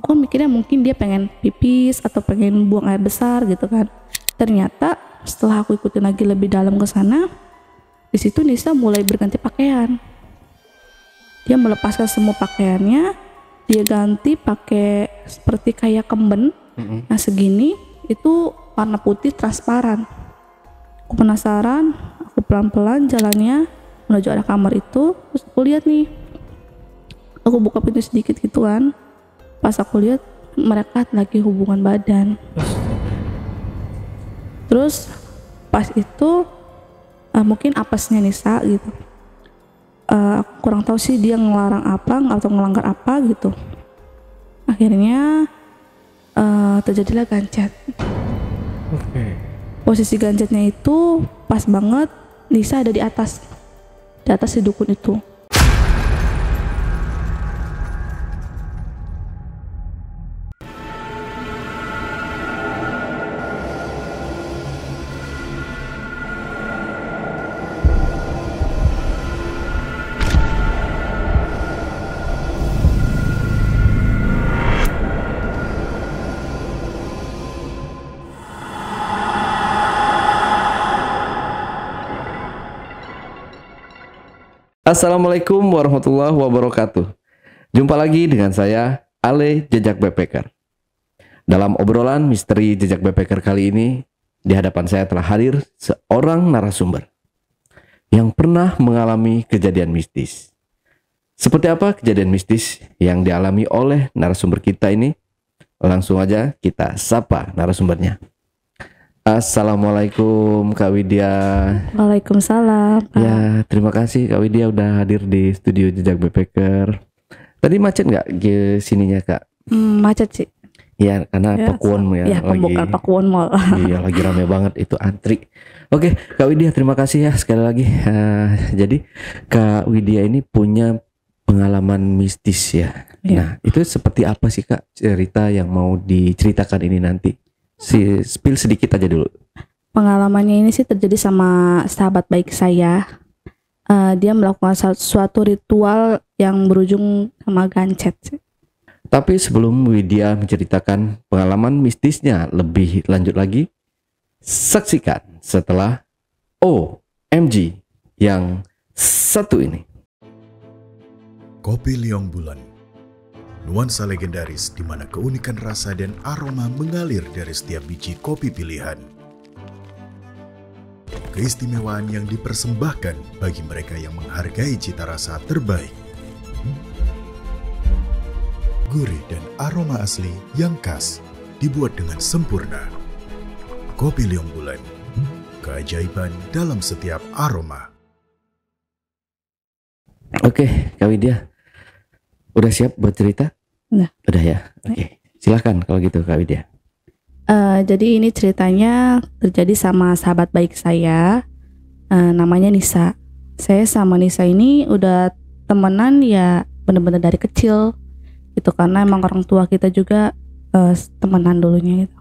Aku mikirnya mungkin dia pengen pipis atau pengen buang air besar gitu kan. Ternyata setelah aku ikutin lagi lebih dalam ke sana, di situ Nisa mulai berganti pakaian. Dia melepaskan semua pakaiannya, dia ganti pakai seperti kayak kemben. Nah segini itu warna putih transparan. Aku penasaran, aku pelan-pelan jalannya menuju arah kamar itu. Terus aku lihat nih, aku buka pintu sedikit gitu kan. Pas aku lihat mereka lagi hubungan badan. Terus pas itu mungkin apesnya Nisa gitu. Aku kurang tahu sih dia ngelarang apa atau ngelanggar apa gitu. Akhirnya terjadilah gancet. Posisi gancetnya itu pas banget Nisa ada di atas si dukun itu. Assalamualaikum warahmatullahi wabarakatuh. Jumpa lagi dengan saya, Ale Jejak Backpacker. Dalam obrolan misteri Jejak Backpacker kali ini, di hadapan saya telah hadir seorang narasumber yang pernah mengalami kejadian mistis. Seperti apa kejadian mistis yang dialami oleh narasumber kita ini? Langsung aja kita sapa narasumbernya. Assalamualaikum Kak Widya. Waalaikumsalam. Ya, terima kasih Kak Widya udah hadir di studio Jejak Backpacker. Tadi macet nggak ke sininya Kak? Macet sih. Ya, karena Pakuwon ya. Ya, pembukaan Pakuwon Mall. Iya, lagi rame banget itu antri. Oke, Kak Widya terima kasih ya sekali lagi. Jadi Kak Widya ini punya pengalaman mistis ya. Nah, itu seperti apa sih Kak cerita yang mau diceritakan ini nanti? Spill sedikit aja dulu. Pengalamannya ini sih terjadi sama sahabat baik saya. Dia melakukan suatu ritual yang berujung sama gancet. Tapi sebelum Widya menceritakan pengalaman mistisnya lebih lanjut lagi, saksikan setelah OMG yang satu ini. Kopi Liong Bulan, nuansa legendaris di mana keunikan rasa dan aroma mengalir dari setiap biji kopi pilihan. Keistimewaan yang dipersembahkan bagi mereka yang menghargai cita rasa terbaik. Gurih dan aroma asli yang khas dibuat dengan sempurna. Kopi Liong Bulan, keajaiban dalam setiap aroma. Oke, Kak Widya, udah siap buat cerita? Udah ya? Oke. Silahkan kalau gitu Kak Widya. Jadi ini ceritanya terjadi sama sahabat baik saya, namanya Nisa. Saya sama Nisa ini udah temenan ya bener-bener dari kecil gitu, karena emang orang tua kita juga temenan dulunya gitu.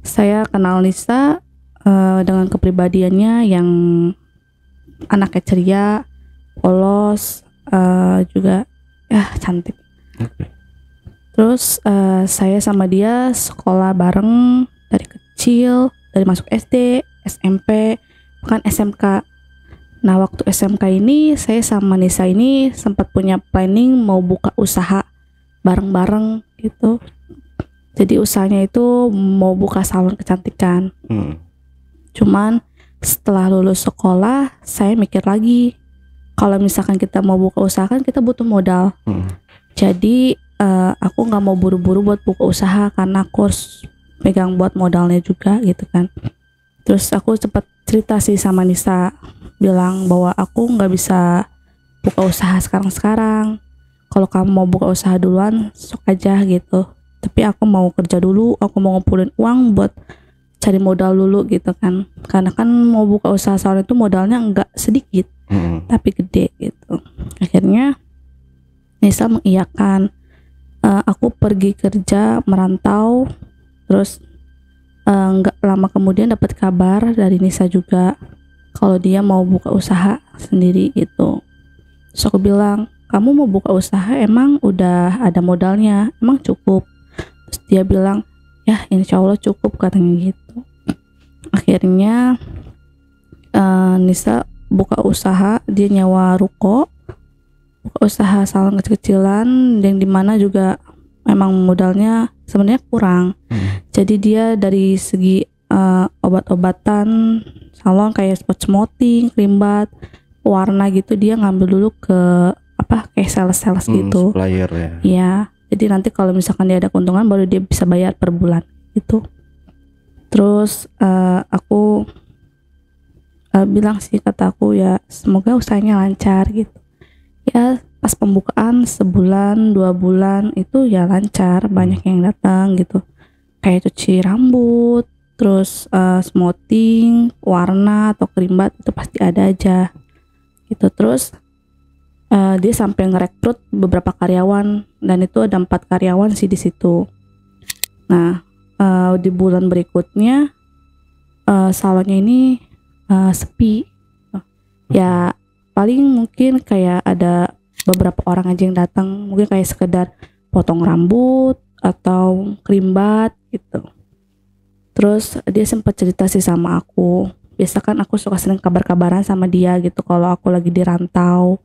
Saya kenal Nisa dengan kepribadiannya yang anaknya ceria, polos, juga cantik. Terus saya sama dia sekolah bareng dari kecil, dari masuk SD, SMP, bahkan SMK. Nah waktu SMK ini saya sama Nisa ini sempat punya planning mau buka usaha bareng-bareng gitu. Jadi usahanya itu mau buka salon kecantikan. Cuman setelah lulus sekolah saya mikir lagi, kalau misalkan kita mau buka usaha kan kita butuh modal. Jadi aku nggak mau buru-buru buat buka usaha karena aku harus pegang buat modalnya juga gitu kan. Terus aku cepat cerita sih sama Nisa, bilang bahwa aku nggak bisa buka usaha sekarang-sekarang. Kalau kamu mau buka usaha duluan, sok aja gitu. Tapi aku mau kerja dulu, aku mau ngumpulin uang buat cari modal dulu gitu kan. Karena kan mau buka usaha salon itu modalnya nggak sedikit, tapi gede gitu. Akhirnya Nisa mengiyakan. Aku pergi kerja merantau, terus nggak lama kemudian dapat kabar dari Nisa juga kalau dia mau buka usaha sendiri gitu. Terus aku bilang, kamu mau buka usaha emang udah ada modalnya, emang cukup? dia bilang, ya insya Allah cukup katanya gitu. Akhirnya Nisa buka usaha, dia nyewa ruko, buka usaha salon kecil-kecilan yang dimana juga memang modalnya sebenarnya kurang. Jadi dia dari segi obat-obatan salon kayak spot smoothing, cream bath, warna gitu dia ngambil dulu ke kayak sales gitu. Supplier ya. Iya. Jadi nanti kalau misalkan dia ada keuntungan baru dia bisa bayar per bulan gitu. Terus aku bilang sih, kata aku ya semoga usahanya lancar gitu. Ya pas pembukaan sebulan 2 bulan itu ya lancar, banyak yang datang gitu. Kayak cuci rambut, terus smoothing, warna atau cream bath itu pasti ada aja gitu. Terus dia sampai ngerekrut beberapa karyawan dan itu ada 4 karyawan sih di situ. Nah di bulan berikutnya salonnya ini sepi. Ya paling mungkin kayak ada beberapa orang aja yang datang, mungkin kayak sekedar potong rambut atau cream bath gitu. Terus dia sempat cerita sih sama aku. Biasa kan aku suka sering kabar-kabaran sama dia gitu kalau aku lagi di rantau.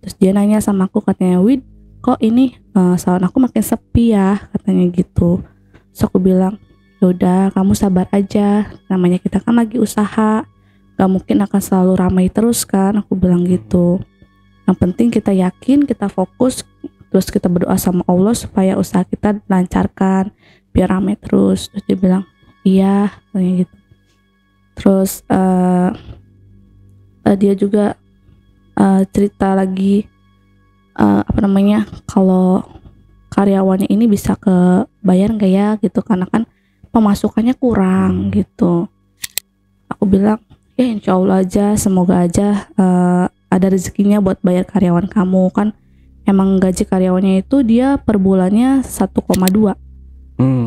Terus dia nanya sama aku, katanya, "Wid, kok ini salon aku makin sepi ya?" katanya gitu. Terus aku bilang, "Yaudah, kamu sabar aja. Namanya kita kan lagi usaha. Gak mungkin akan selalu ramai terus kan," aku bilang gitu. "Yang penting kita yakin, kita fokus, terus kita berdoa sama Allah supaya usaha kita dilancarkan, biar ramai terus." Terus dia bilang, "Iya," katanya gitu. Terus dia juga cerita lagi kalau karyawannya ini bisa kebayar nggak ya gitu, karena kan pemasukannya kurang gitu. Aku bilang, ya insya Allah aja, semoga aja ada rezekinya buat bayar karyawan kamu. Kan emang gaji karyawannya itu dia per bulannya 1,2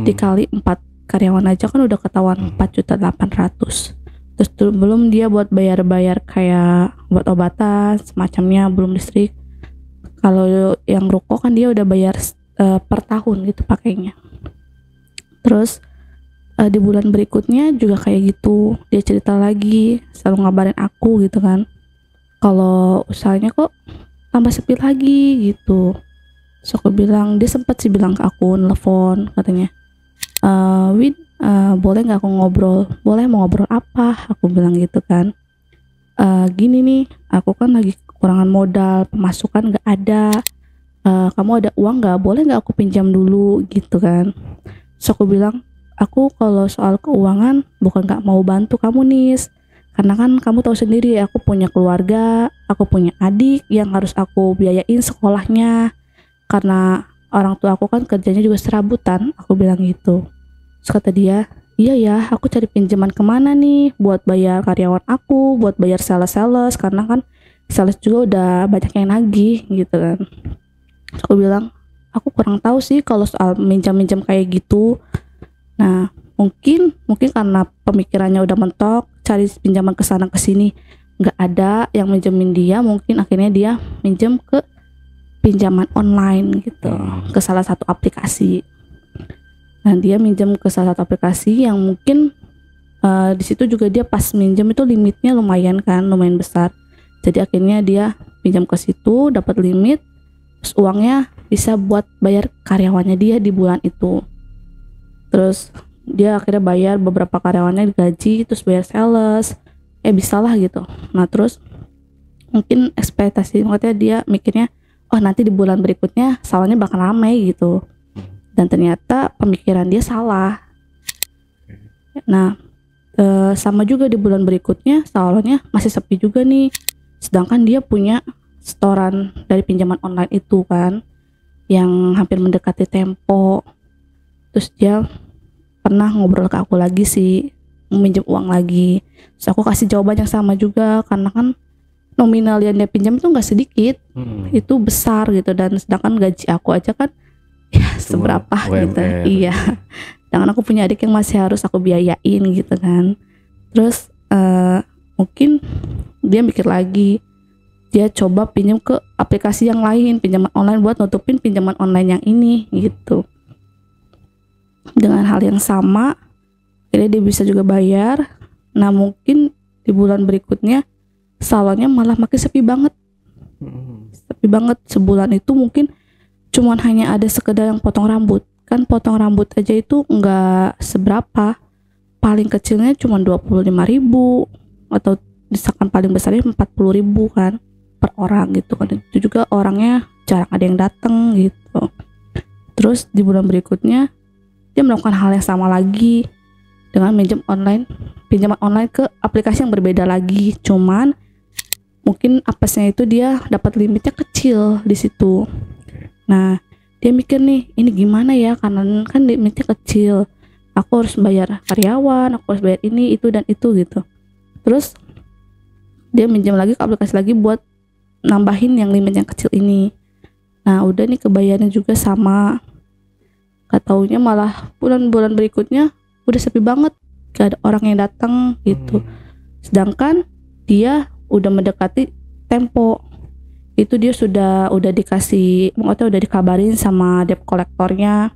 dikali 4 karyawan aja kan udah ketahuan 4.800.000. Terus belum dia buat bayar-bayar kayak obat-obatan semacamnya, belum listrik. Kalau yang ruko kan dia udah bayar per tahun gitu pakainya. Terus di bulan berikutnya juga kayak gitu, dia cerita lagi, selalu ngabarin aku gitu kan, kalau usahanya kok tambah sepi lagi gitu. So aku bilang, dia sempat sih bilang ke aku, nelfon katanya, "Wid, boleh nggak aku ngobrol?" "Boleh, mau ngobrol apa?" aku bilang gitu kan. "Gini nih, aku kan lagi kekurangan modal, pemasukan nggak ada. Kamu ada uang nggak? Boleh nggak aku pinjam dulu?" gitu kan. So aku bilang, "Aku kalau soal keuangan bukan nggak mau bantu kamu Nis, karena kan kamu tahu sendiri aku punya keluarga, aku punya adik yang harus aku biayain sekolahnya, karena orang tua aku kan kerjanya juga serabutan," aku bilang gitu. Terus kata dia, "Iya ya, aku cari pinjaman kemana nih buat bayar karyawan aku, buat bayar sales, karena kan sales juga udah banyak yang nagih gitu kan." Terus aku bilang, "Aku kurang tahu sih kalau soal minjam-minjam kayak gitu." Nah mungkin karena pemikirannya udah mentok, cari pinjaman kesana kesini nggak ada yang minjemin dia, mungkin akhirnya dia minjem ke pinjaman online gitu, ke salah satu aplikasi. Nah dia minjem ke salah satu aplikasi yang mungkin di situ juga dia pas minjem itu limitnya lumayan besar. Jadi akhirnya dia pinjam ke situ, dapat limit, terus uangnya bisa buat bayar karyawannya dia di bulan itu. Terus dia akhirnya bayar beberapa karyawannya digaji, terus bayar sales, bisalah gitu. Nah terus mungkin ekspektasi makanya dia mikirnya, oh nanti di bulan berikutnya salonnya bakal ramai gitu. Dan ternyata pemikiran dia salah. Nah sama juga di bulan berikutnya salonnya masih sepi juga nih. Sedangkan dia punya setoran dari pinjaman online itu kan, yang hampir mendekati tempo. Terus dia pernah ngobrol ke aku lagi sih, meminjam uang lagi. Terus aku kasih jawaban yang sama juga, karena kan nominal yang dia pinjam itu nggak sedikit, itu besar gitu. Dan sedangkan gaji aku aja kan ya seberapa gitu. Iya. Sedangkan aku punya adik yang masih harus aku biayain gitu kan. Terus mungkin dia mikir lagi, dia coba pinjam ke aplikasi yang lain, pinjaman online buat nutupin pinjaman online yang ini gitu. dengan hal yang sama. Akhirnya dia bisa juga bayar. Nah mungkin di bulan berikutnya salonnya malah makin sepi banget. Sepi banget. Sebulan itu mungkin cuman hanya ada sekedar yang potong rambut. Kan potong rambut aja itu nggak seberapa. Paling kecilnya cuma 25.000 atau misalkan paling besarnya 40.000 kan per orang gitu kan. Itu juga orangnya jarang ada yang datang gitu. Terus di bulan berikutnya dia melakukan hal yang sama lagi dengan pinjaman online ke aplikasi yang berbeda lagi. Cuman mungkin apesnya itu dia dapat limitnya kecil di situ. Nah, dia mikir nih, ini gimana ya, karena kan limitnya kecil. Aku harus bayar karyawan, aku harus bayar ini, itu dan itu gitu. Terus dia minjam lagi ke aplikasi lagi buat nambahin yang limit yang kecil ini. Nah, udah nih kebayarnya juga sama. Gak taunya malah bulan-bulan berikutnya udah sepi banget, gak ada orang yang datang gitu. Sedangkan dia udah mendekati tempo. Itu dia udah dikasih, maksudnya udah dikabarin sama debt kolektornya,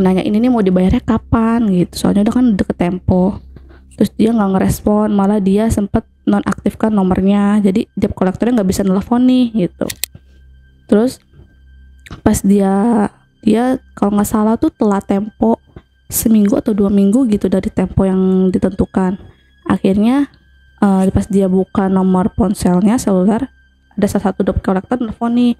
nanya ini mau dibayarnya kapan gitu. Soalnya udah kan deket tempo. Terus dia nggak ngerespon, malah dia sempet nonaktifkan nomornya. Jadi debt kolektornya nggak bisa nelfon nih gitu. Terus pas dia kalau nggak salah tuh telat tempo seminggu atau 2 minggu gitu dari tempo yang ditentukan. Akhirnya pas dia buka nomor ponselnya seluler, ada salah satu debt collector nelfon nih,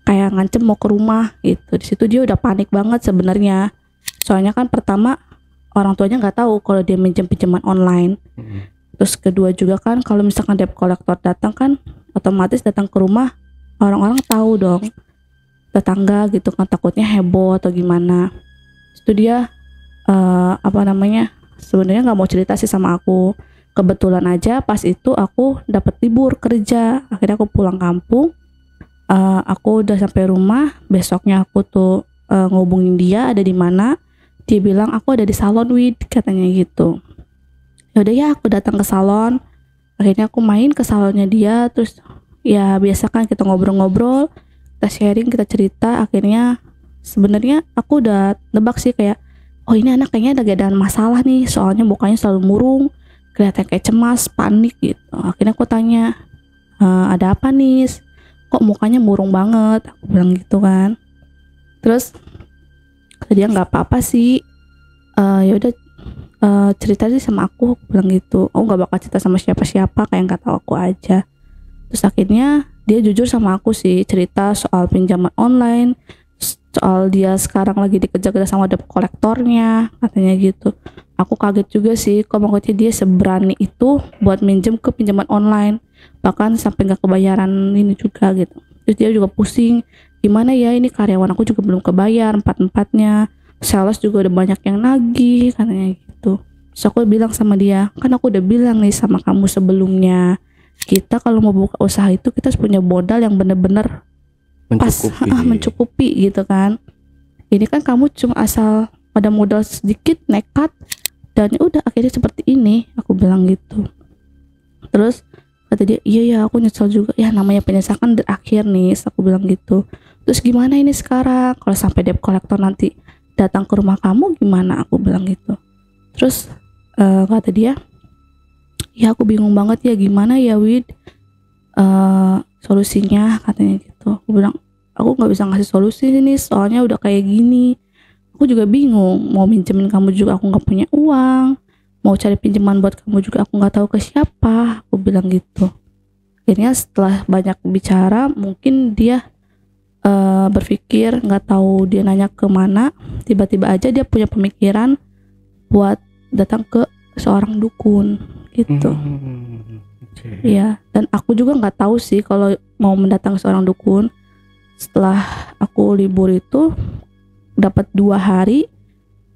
kayak ngancem mau ke rumah gitu. Di situ dia udah panik banget sebenarnya. Soalnya kan pertama orang tuanya nggak tahu kalau dia minjem pinjaman online. Terus kedua juga kan kalau misalkan debt collector datang kan otomatis datang ke rumah, orang-orang tahu dong, tetangga gitu kan, takutnya heboh atau gimana. Itu dia sebenarnya nggak mau cerita sih sama aku. Kebetulan aja pas itu aku dapat libur kerja. Akhirnya aku pulang kampung. Aku udah sampai rumah. Besoknya aku tuh ngubungin dia ada di mana. Dia bilang aku ada di salon Wid, katanya gitu. Yaudah ya, aku datang ke salon. Akhirnya aku main ke salonnya dia. Terus ya biasa kan kita ngobrol-ngobrol, kita sharing, kita cerita. Akhirnya sebenarnya aku udah nebak sih kayak, oh ini anak kayaknya lagi ada masalah nih, soalnya mukanya selalu murung, kelihatan kayak cemas, panik gitu. Akhirnya aku tanya, ada apa nih? Kok mukanya murung banget? Aku bilang gitu kan. Terus dia nggak apa-apa sih. Ya udah cerita sih sama aku bilang gitu. Aku nggak bakal cerita sama siapa-siapa, kayak nggak tahu aku aja. Terus akhirnya dia jujur sama aku sih, cerita soal pinjaman online, soal dia sekarang lagi dikejar-kejar sama debt kolektornya, katanya gitu. Aku kaget juga sih, kok maksudnya dia seberani itu buat minjem ke pinjaman online, bahkan sampai nggak kebayaran ini juga gitu. Terus dia juga pusing, gimana ya ini karyawan aku juga belum kebayar 4-4-nya, sales juga udah banyak yang nagih, katanya gitu. Terus aku bilang sama dia, kan aku udah bilang nih sama kamu sebelumnya, kita kalau mau buka usaha itu kita harus punya modal yang bener-bener mencukupi gitu kan. Ini kan kamu cuma asal ada modal sedikit nekat dan udah akhirnya seperti ini, aku bilang gitu. Terus kata dia, iya aku nyesel juga ya, namanya penyesal kan berakhir nih, aku bilang gitu. Terus gimana ini sekarang kalau sampai debt collector nanti datang ke rumah kamu gimana, aku bilang gitu. Terus kata dia, ya aku bingung banget ya, gimana ya Wid solusinya, katanya gitu. Aku bilang, aku nggak bisa ngasih solusi nih, soalnya udah kayak gini. Aku juga bingung, mau minjemin kamu juga aku nggak punya uang, mau cari pinjaman buat kamu juga aku nggak tahu ke siapa, aku bilang gitu. Akhirnya setelah banyak bicara, mungkin dia berpikir, nggak tahu dia nanya kemana, tiba-tiba aja dia punya pemikiran buat datang ke seorang dukun gitu. Ya, dan aku juga nggak tahu sih kalau mau mendatang ke seorang dukun. Setelah aku libur itu dapat 2 hari,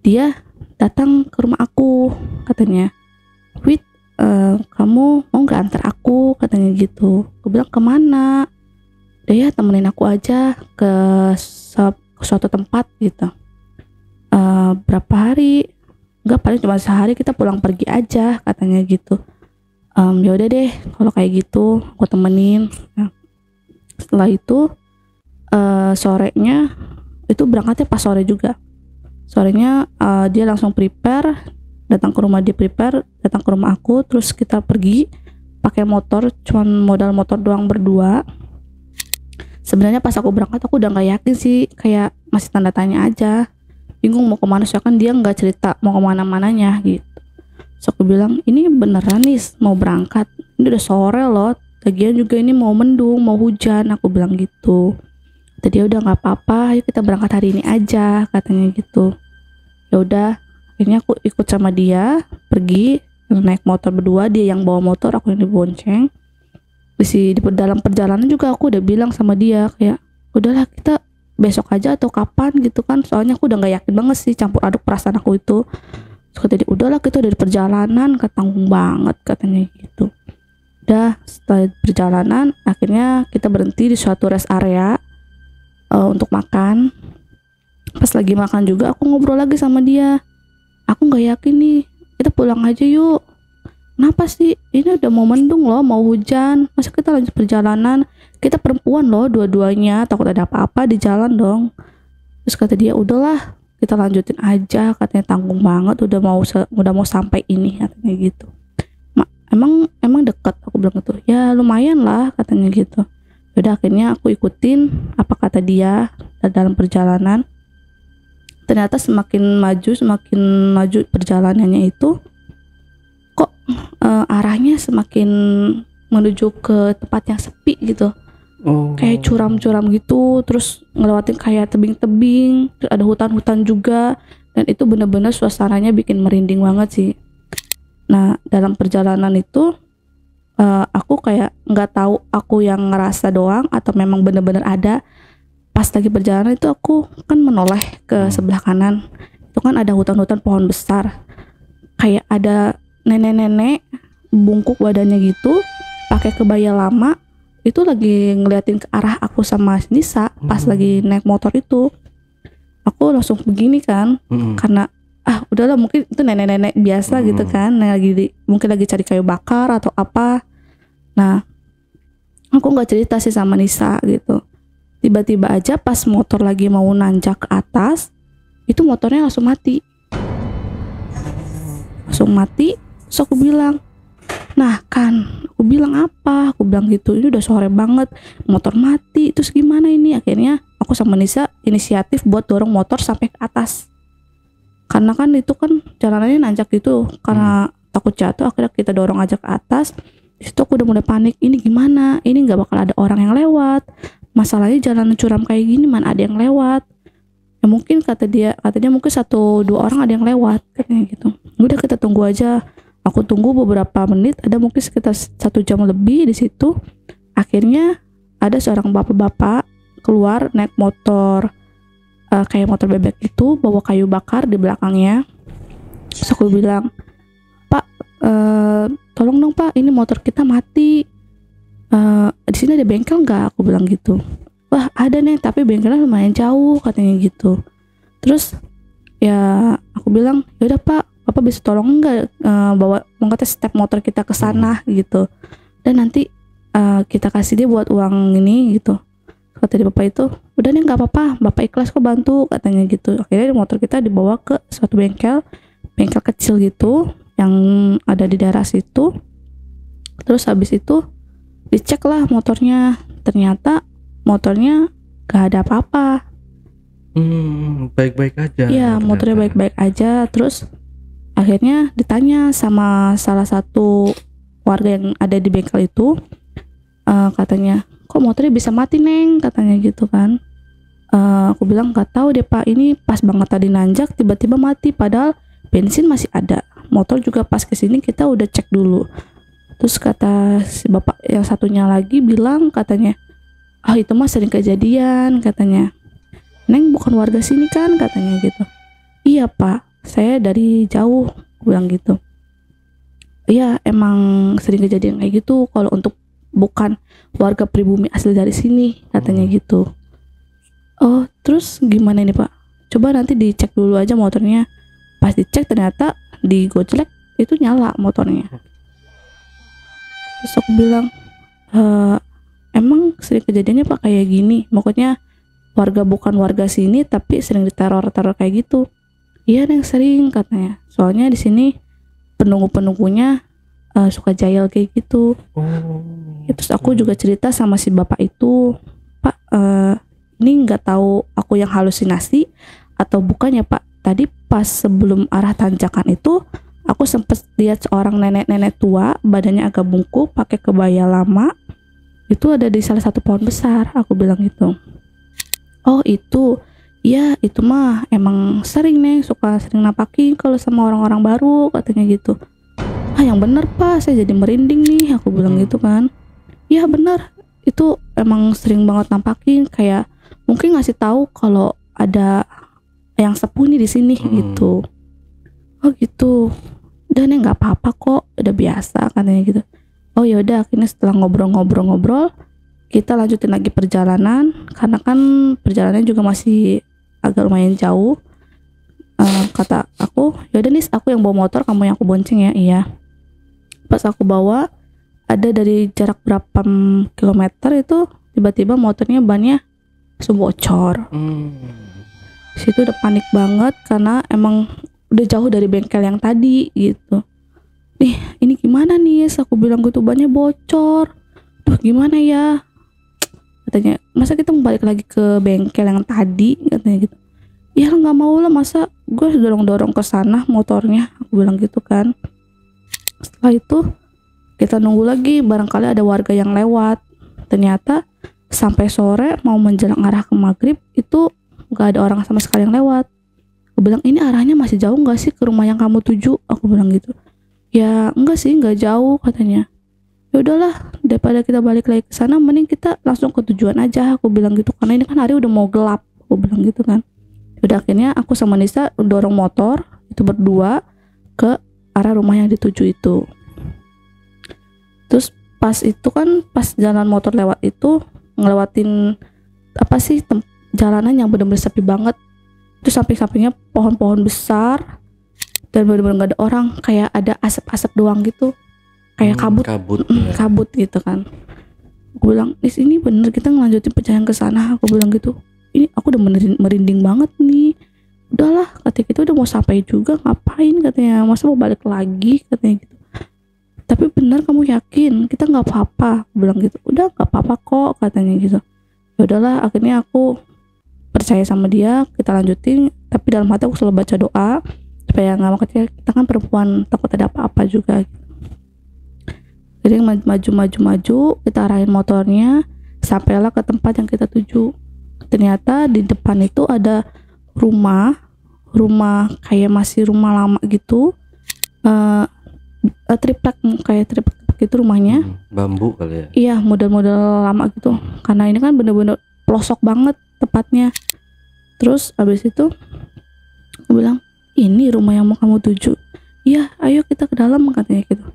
dia datang ke rumah aku, katanya, Wid, kamu mau nggak antar aku, katanya gitu. Aku bilang, kemana? Udah ya temenin aku aja ke suatu tempat gitu. Berapa hari? Enggak, paling cuma sehari, kita pulang pergi aja, katanya gitu. Ya udah deh kalau kayak gitu, aku temenin. Nah, setelah itu sorenya itu berangkatnya pas sore juga. Sorenya dia langsung prepare, datang ke rumah aku, terus kita pergi pakai motor, cuman modal motor doang berdua. Sebenarnya pas aku berangkat aku udah nggak yakin sih, kayak masih tanda tanya aja, bingung mau kemana, soalnya kan dia nggak cerita mau kemana-mananya gitu. So aku bilang, ini beneran nih mau berangkat, ini udah sore loh, lagian juga ini mau mendung, mau hujan, aku bilang gitu. Tadi udah nggak apa-apa, ayo kita berangkat hari ini aja, katanya gitu. Ya udah, akhirnya aku ikut sama dia pergi, naik motor berdua, dia yang bawa motor, aku yang dibonceng. Di dalam perjalanan juga aku udah bilang sama dia kayak, udahlah kita besok aja atau kapan gitu kan, soalnya aku udah nggak yakin banget sih, campur aduk perasaan aku itu. Terus kata dia, udahlah kita udah di perjalanan, ketanggung banget katanya gitu. Udah setelah perjalanan akhirnya kita berhenti di suatu rest area untuk makan. Pas lagi makan juga aku ngobrol lagi sama dia, aku nggak yakin nih, kita pulang aja yuk. Kenapa sih? Ini udah mau mendung loh, mau hujan. Masa kita lanjut perjalanan? Kita perempuan loh dua-duanya, takut ada apa-apa di jalan dong. Terus kata dia, udahlah kita lanjutin aja, katanya tanggung banget, udah mau sampai ini, katanya gitu. Emang dekat, aku bilang gitu. Ya lumayan lah, katanya gitu. Udah akhirnya aku ikutin apa kata dia dalam perjalanan. Ternyata semakin maju perjalanannya itu, kok arahnya semakin menuju ke tempat yang sepi gitu. Kayak curam-curam gitu, terus ngelewatin kayak tebing-tebing, terus ada hutan-hutan juga, dan itu bener-bener suasananya bikin merinding banget sih. Nah dalam perjalanan itu aku kayak nggak tahu aku yang ngerasa doang atau memang bener-bener ada. Pas lagi perjalanan itu aku kan menoleh ke sebelah kanan, itu kan ada hutan-hutan pohon besar, kayak ada nenek-nenek bungkuk badannya gitu, pakai kebaya lama, itu lagi ngeliatin ke arah aku sama Nisa. Pas lagi naik motor itu aku langsung begini kan, karena udahlah mungkin itu nenek-nenek biasa gitu kan, mungkin lagi cari kayu bakar atau apa. Nah aku nggak cerita sih sama Nisa gitu. Tiba-tiba aja pas motor lagi mau nanjak ke atas, itu motornya langsung mati. Terus aku bilang, nah kan, aku bilang apa? Aku bilang gitu, ini udah sore banget, motor mati, terus gimana ini? Akhirnya aku sama Nisa inisiatif buat dorong motor sampai ke atas. Karena kan itu kan jalanannya nanjak gitu, karena takut jatuh, akhirnya kita dorong aja ke atas. Di situ aku udah mulai panik, ini gimana? Ini nggak bakal ada orang yang lewat. Masalahnya jalan curam kayak gini, mana ada yang lewat. Ya mungkin katanya mungkin 1-2 orang ada yang lewat, katanya gitu. Udah kita tunggu aja. Aku tunggu beberapa menit, ada mungkin sekitar 1 jam lebih di situ. Akhirnya ada seorang bapak-bapak keluar naik motor kayak motor bebek itu, bawa kayu bakar di belakangnya. Terus aku bilang, Pak, tolong dong Pak, ini motor kita mati. Di sini ada bengkel nggak? Aku bilang gitu. Wah ada nih, tapi bengkelnya lumayan jauh, katanya gitu. Terus ya aku bilang, yaudah Pak, Bapak bisa tolong nggak bawa mengangkat step motor kita ke sana gitu, dan nanti kita kasih dia buat uang ini gitu. Kata dia Bapak itu, udah nih nggak apa-apa, Bapak ikhlas kok bantu, katanya gitu. Akhirnya motor kita dibawa ke suatu bengkel kecil gitu yang ada di daerah situ. Terus habis itu dicek lah motornya, ternyata motornya gak ada apa-apa. Baik-baik aja. Iya, motornya baik-baik aja. Terus akhirnya ditanya sama salah satu warga yang ada di bengkel itu, katanya, kok motornya bisa mati Neng, katanya gitu kan. Aku bilang gak tahu deh Pak, ini pas banget tadi nanjak tiba-tiba mati, padahal bensin masih ada. Motor juga pas kesini kita udah cek dulu. Terus kata si bapak yang satunya lagi bilang, katanya, itu mah sering kejadian, katanya. Neng bukan warga sini kan, katanya gitu. Iya Pak, saya dari jauh, bilang gitu. Iya emang sering kejadian kayak gitu kalau untuk bukan warga pribumi asli dari sini, katanya gitu. Oh terus gimana nih Pak? Coba nanti dicek dulu aja motornya. Pas dicek ternyata di Gojlek itu nyala motornya. Terus aku bilang, emang sering kejadiannya Pak kayak gini? Maksudnya bukan warga sini tapi sering diteror kayak gitu. Iya Neng, sering katanya. Soalnya di sini penunggu-penunggunya suka jahil kayak gitu. Ya, terus aku juga cerita sama si bapak itu, Pak, ini nggak tahu aku yang halusinasi atau bukan ya Pak. Tadi pas sebelum arah tanjakan itu, aku sempet lihat seorang nenek-nenek tua, badannya agak bungkuk, pakai kebaya lama. Itu ada di salah satu pohon besar. Aku bilang gitu. Oh itu, iya itu mah emang sering nih, suka sering nampakin kalau sama orang-orang baru, katanya gitu. Ah yang bener Pak, saya jadi merinding nih, aku bilang gitu kan. Iya bener, itu emang sering banget nampakin, kayak mungkin ngasih tahu kalau ada yang sepuh nih di sini gitu. Oh gitu. Dan ya nggak apa-apa kok, udah biasa katanya gitu. Oh yaudah, akhirnya setelah ngobrol-ngobrol, kita lanjutin lagi perjalanan karena kan perjalanannya juga masih agak lumayan jauh. Kata aku, yaudah nih aku yang bawa motor, kamu yang aku bonceng ya. Iya. Pas aku bawa, ada dari jarak berapa kilometer itu tiba-tiba motornya bannya langsung bocor. Situ udah panik banget karena emang udah jauh dari bengkel yang tadi gitu. Nih ini gimana nih? Aku bilang gitu, bannya bocor. Duh gimana ya? Katanya, masa kita mau balik lagi ke bengkel yang tadi? Katanya gitu. Ya nggak mau lah, masa gue dorong-dorong ke sana motornya. Aku bilang gitu kan. Setelah itu kita nunggu lagi, barangkali ada warga yang lewat. Ternyata sampai sore mau menjelang arah ke maghrib itu gak ada orang sama sekali yang lewat. Aku bilang, ini arahnya masih jauh gak sih ke rumah yang kamu tuju? Aku bilang gitu. Ya enggak sih, gak jauh katanya. Ya udahlah, daripada kita balik lagi ke sana, mending kita langsung ke tujuan aja. Aku bilang gitu, karena ini kan hari udah mau gelap. Aku bilang gitu kan. Udah akhirnya aku sama Nisa dorong motor itu berdua ke arah rumah yang dituju itu. Terus pas itu kan, pas jalan motor lewat itu ngelewatin apa sih jalanan yang benar-benar sepi banget. Terus samping-sampingnya pohon-pohon besar dan benar-benar gak ada orang, kayak ada asap-asap doang gitu, kayak kabut gitu kan. Aku bilang, Nis ini bener kita ngelanjutin perjalanan ke sana? Aku bilang gitu, ini aku udah merinding banget nih. Udahlah, katanya kita udah mau sampai juga, ngapain katanya, masa mau balik lagi katanya gitu. Tapi bener kamu yakin kita nggak apa-apa? Aku bilang gitu. Udah nggak apa-apa kok katanya gitu. Ya udahlah, akhirnya aku percaya sama dia, kita lanjutin. Tapi dalam hati aku selalu baca doa supaya nggak makanya kita kan perempuan, takut ada apa-apa juga. Jadi maju, kita arahin motornya, sampailah ke tempat yang kita tuju. Ternyata di depan itu ada rumah kayak masih rumah lama gitu, triplek gitu rumahnya. Bambu kali ya? Iya, model-model lama gitu. Karena ini kan bener-bener pelosok banget tepatnya. Terus abis itu aku bilang, ini rumah yang mau kamu tuju? Iya, ayo kita ke dalam katanya gitu.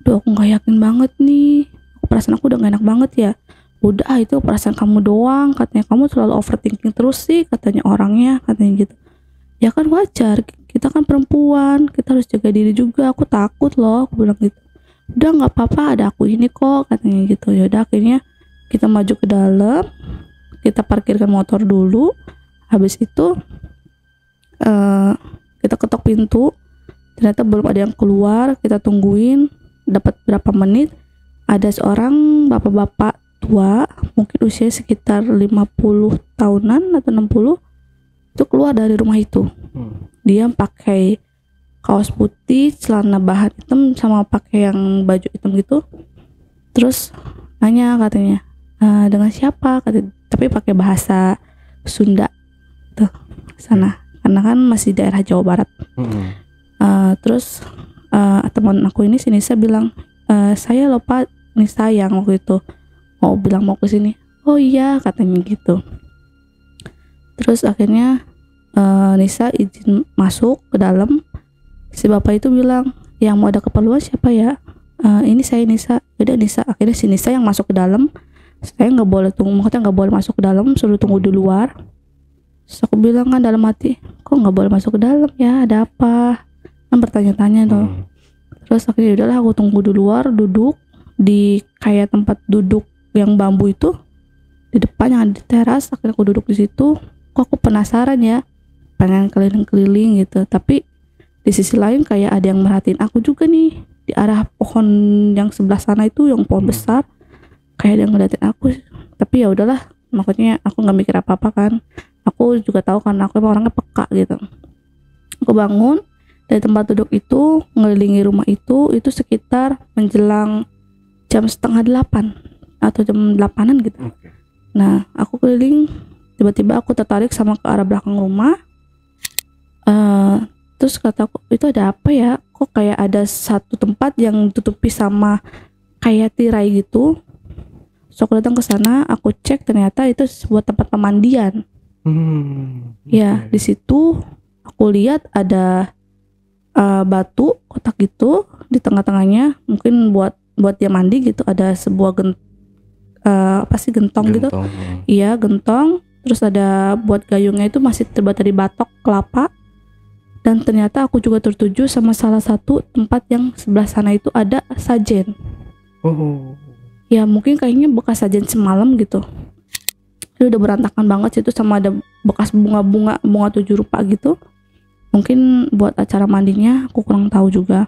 Duh, aku nggak yakin banget nih. Perasaan aku udah gak enak banget ya. Udah, itu perasaan kamu doang. Katanya kamu terlalu overthinking terus sih, katanya orangnya, katanya gitu. Ya kan wajar, kita kan perempuan, kita harus jaga diri juga. Aku takut loh, aku bilang gitu. Udah nggak apa-apa, ada aku ini kok, katanya gitu. Yaudah akhirnya kita maju ke dalam, kita parkirkan motor dulu. Habis itu kita ketok pintu. Ternyata belum ada yang keluar. Kita tungguin. Dapat berapa menit, ada seorang bapak-bapak tua, mungkin usia sekitar 50 tahunan atau 60, itu keluar dari rumah itu. Dia pakai kaos putih, celana bahan hitam, sama pakai yang baju hitam gitu. Terus nanya katanya, dengan siapa? Katanya, tapi pakai bahasa Sunda tuh sana, karena kan masih daerah Jawa Barat. Terus teman aku ini, si Nisa, bilang, saya loh Pak, Nisa yang waktu itu mau bilang mau kesini. Oh iya, katanya gitu. Terus akhirnya Nisa izin masuk ke dalam. Si bapak itu bilang, yang mau ada keperluan siapa ya? Ini saya Nisa. Udah Nisa. Akhirnya si Nisa yang masuk ke dalam. Saya nggak boleh tunggu, maksudnya nggak boleh masuk ke dalam, suruh tunggu di luar. Terus aku bilang kan dalam hati, kok nggak boleh masuk ke dalam ya? Ada apa? Kan bertanya-tanya tuh. Terus akhirnya udahlah, aku tunggu di luar, duduk di kayak tempat duduk yang bambu itu di depan yang ada di teras. Akhirnya aku duduk di situ. Kok aku penasaran ya, pengen keliling-keliling gitu. Tapi di sisi lain kayak ada yang merhatiin aku juga nih di arah pohon yang sebelah sana itu, yang pohon besar, kayak ada yang ngeliatin aku. Tapi ya udahlah, makanya aku nggak mikir apa-apa kan. Aku juga tahu kan aku emang orangnya peka gitu. Aku bangun dari tempat duduk itu, ngelilingi rumah itu sekitar menjelang jam 7:30 atau jam 8-an gitu. Nah, aku keliling, tiba-tiba aku tertarik sama ke arah belakang rumah. Terus kataku, itu ada apa ya? Kok kayak ada satu tempat yang tutupi sama kayak tirai gitu. So aku datang ke sana, aku cek, ternyata itu sebuah tempat pemandian. Ya, di situ aku lihat ada batu kotak gitu di tengah-tengahnya, mungkin buat dia mandi gitu. Ada sebuah gentong gitu. Iya, gentong. Terus ada buat gayungnya itu masih terbuat dari batok kelapa. Dan ternyata aku juga tertuju sama salah satu tempat yang sebelah sana itu ada sajen. Ya mungkin kayaknya bekas sajen semalam gitu. Itu udah berantakan banget situ, sama ada bekas bunga 7 rupa gitu. Mungkin buat acara mandinya, aku kurang tahu juga.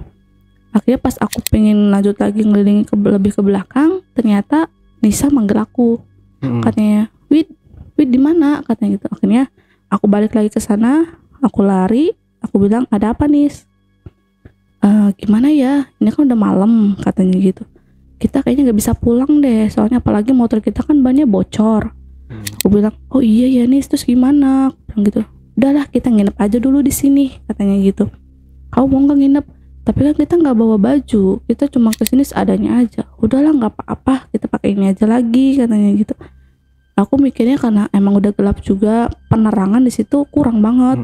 Akhirnya pas aku pengen lanjut lagi ngelilingi lebih ke belakang, ternyata Nisa manggil aku. Katanya, Wid di mana? Katanya gitu. Akhirnya aku balik lagi ke sana, aku lari. Aku bilang, ada apa Nis? Gimana ya? Ini kan udah malam, katanya gitu. Kita kayaknya nggak bisa pulang deh, soalnya apalagi motor kita kan bannya bocor. Aku bilang, oh iya ya Nis, terus gimana? Aku bilang gitu. Udahlah, kita nginep aja dulu di sini, katanya gitu. Kau mau nggak nginep? Tapi kan kita nggak bawa baju, kita cuma kesini seadanya aja. Udahlah, nggak apa-apa, kita pakai ini aja lagi, katanya gitu. Aku mikirnya karena emang udah gelap juga, penerangan di situ kurang banget.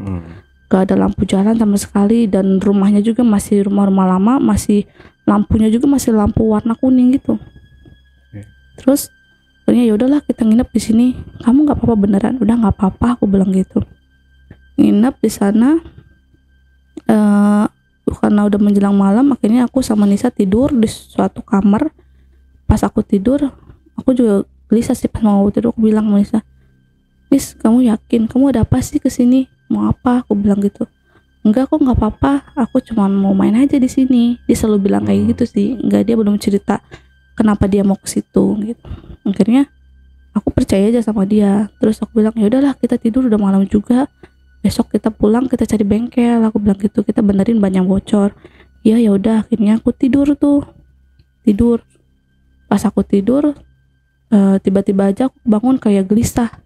Gak ada lampu jalan sama sekali, dan rumahnya juga masih rumah-rumah lama, masih lampunya juga masih lampu warna kuning gitu. Terus akhirnya ya udahlah, kita nginep di sini. Kamu nggak apa-apa beneran? Udah nggak apa-apa, aku bilang gitu. Nginep di sana. Karena udah menjelang malam, akhirnya aku sama Nisa tidur di suatu kamar. Pas aku tidur, aku juga gelisah sih pas mau tidur. Aku bilang sama Nisa, Nis, kamu yakin kamu ada apa sih kesini? Mau apa? Aku bilang gitu. Enggak, kok nggak apa-apa, aku cuma mau main aja di sini. Dia selalu bilang kayak gitu sih. Enggak, dia belum cerita kenapa dia mau ke situ gitu. Akhirnya aku percaya aja sama dia. Terus aku bilang, ya udahlah, kita tidur, udah malam juga. Besok kita pulang, kita cari bengkel. Aku bilang gitu, kita benerin ban yang bocor. Ya udah, akhirnya aku tidur. Pas aku tidur, tiba-tiba aja aku bangun kayak gelisah.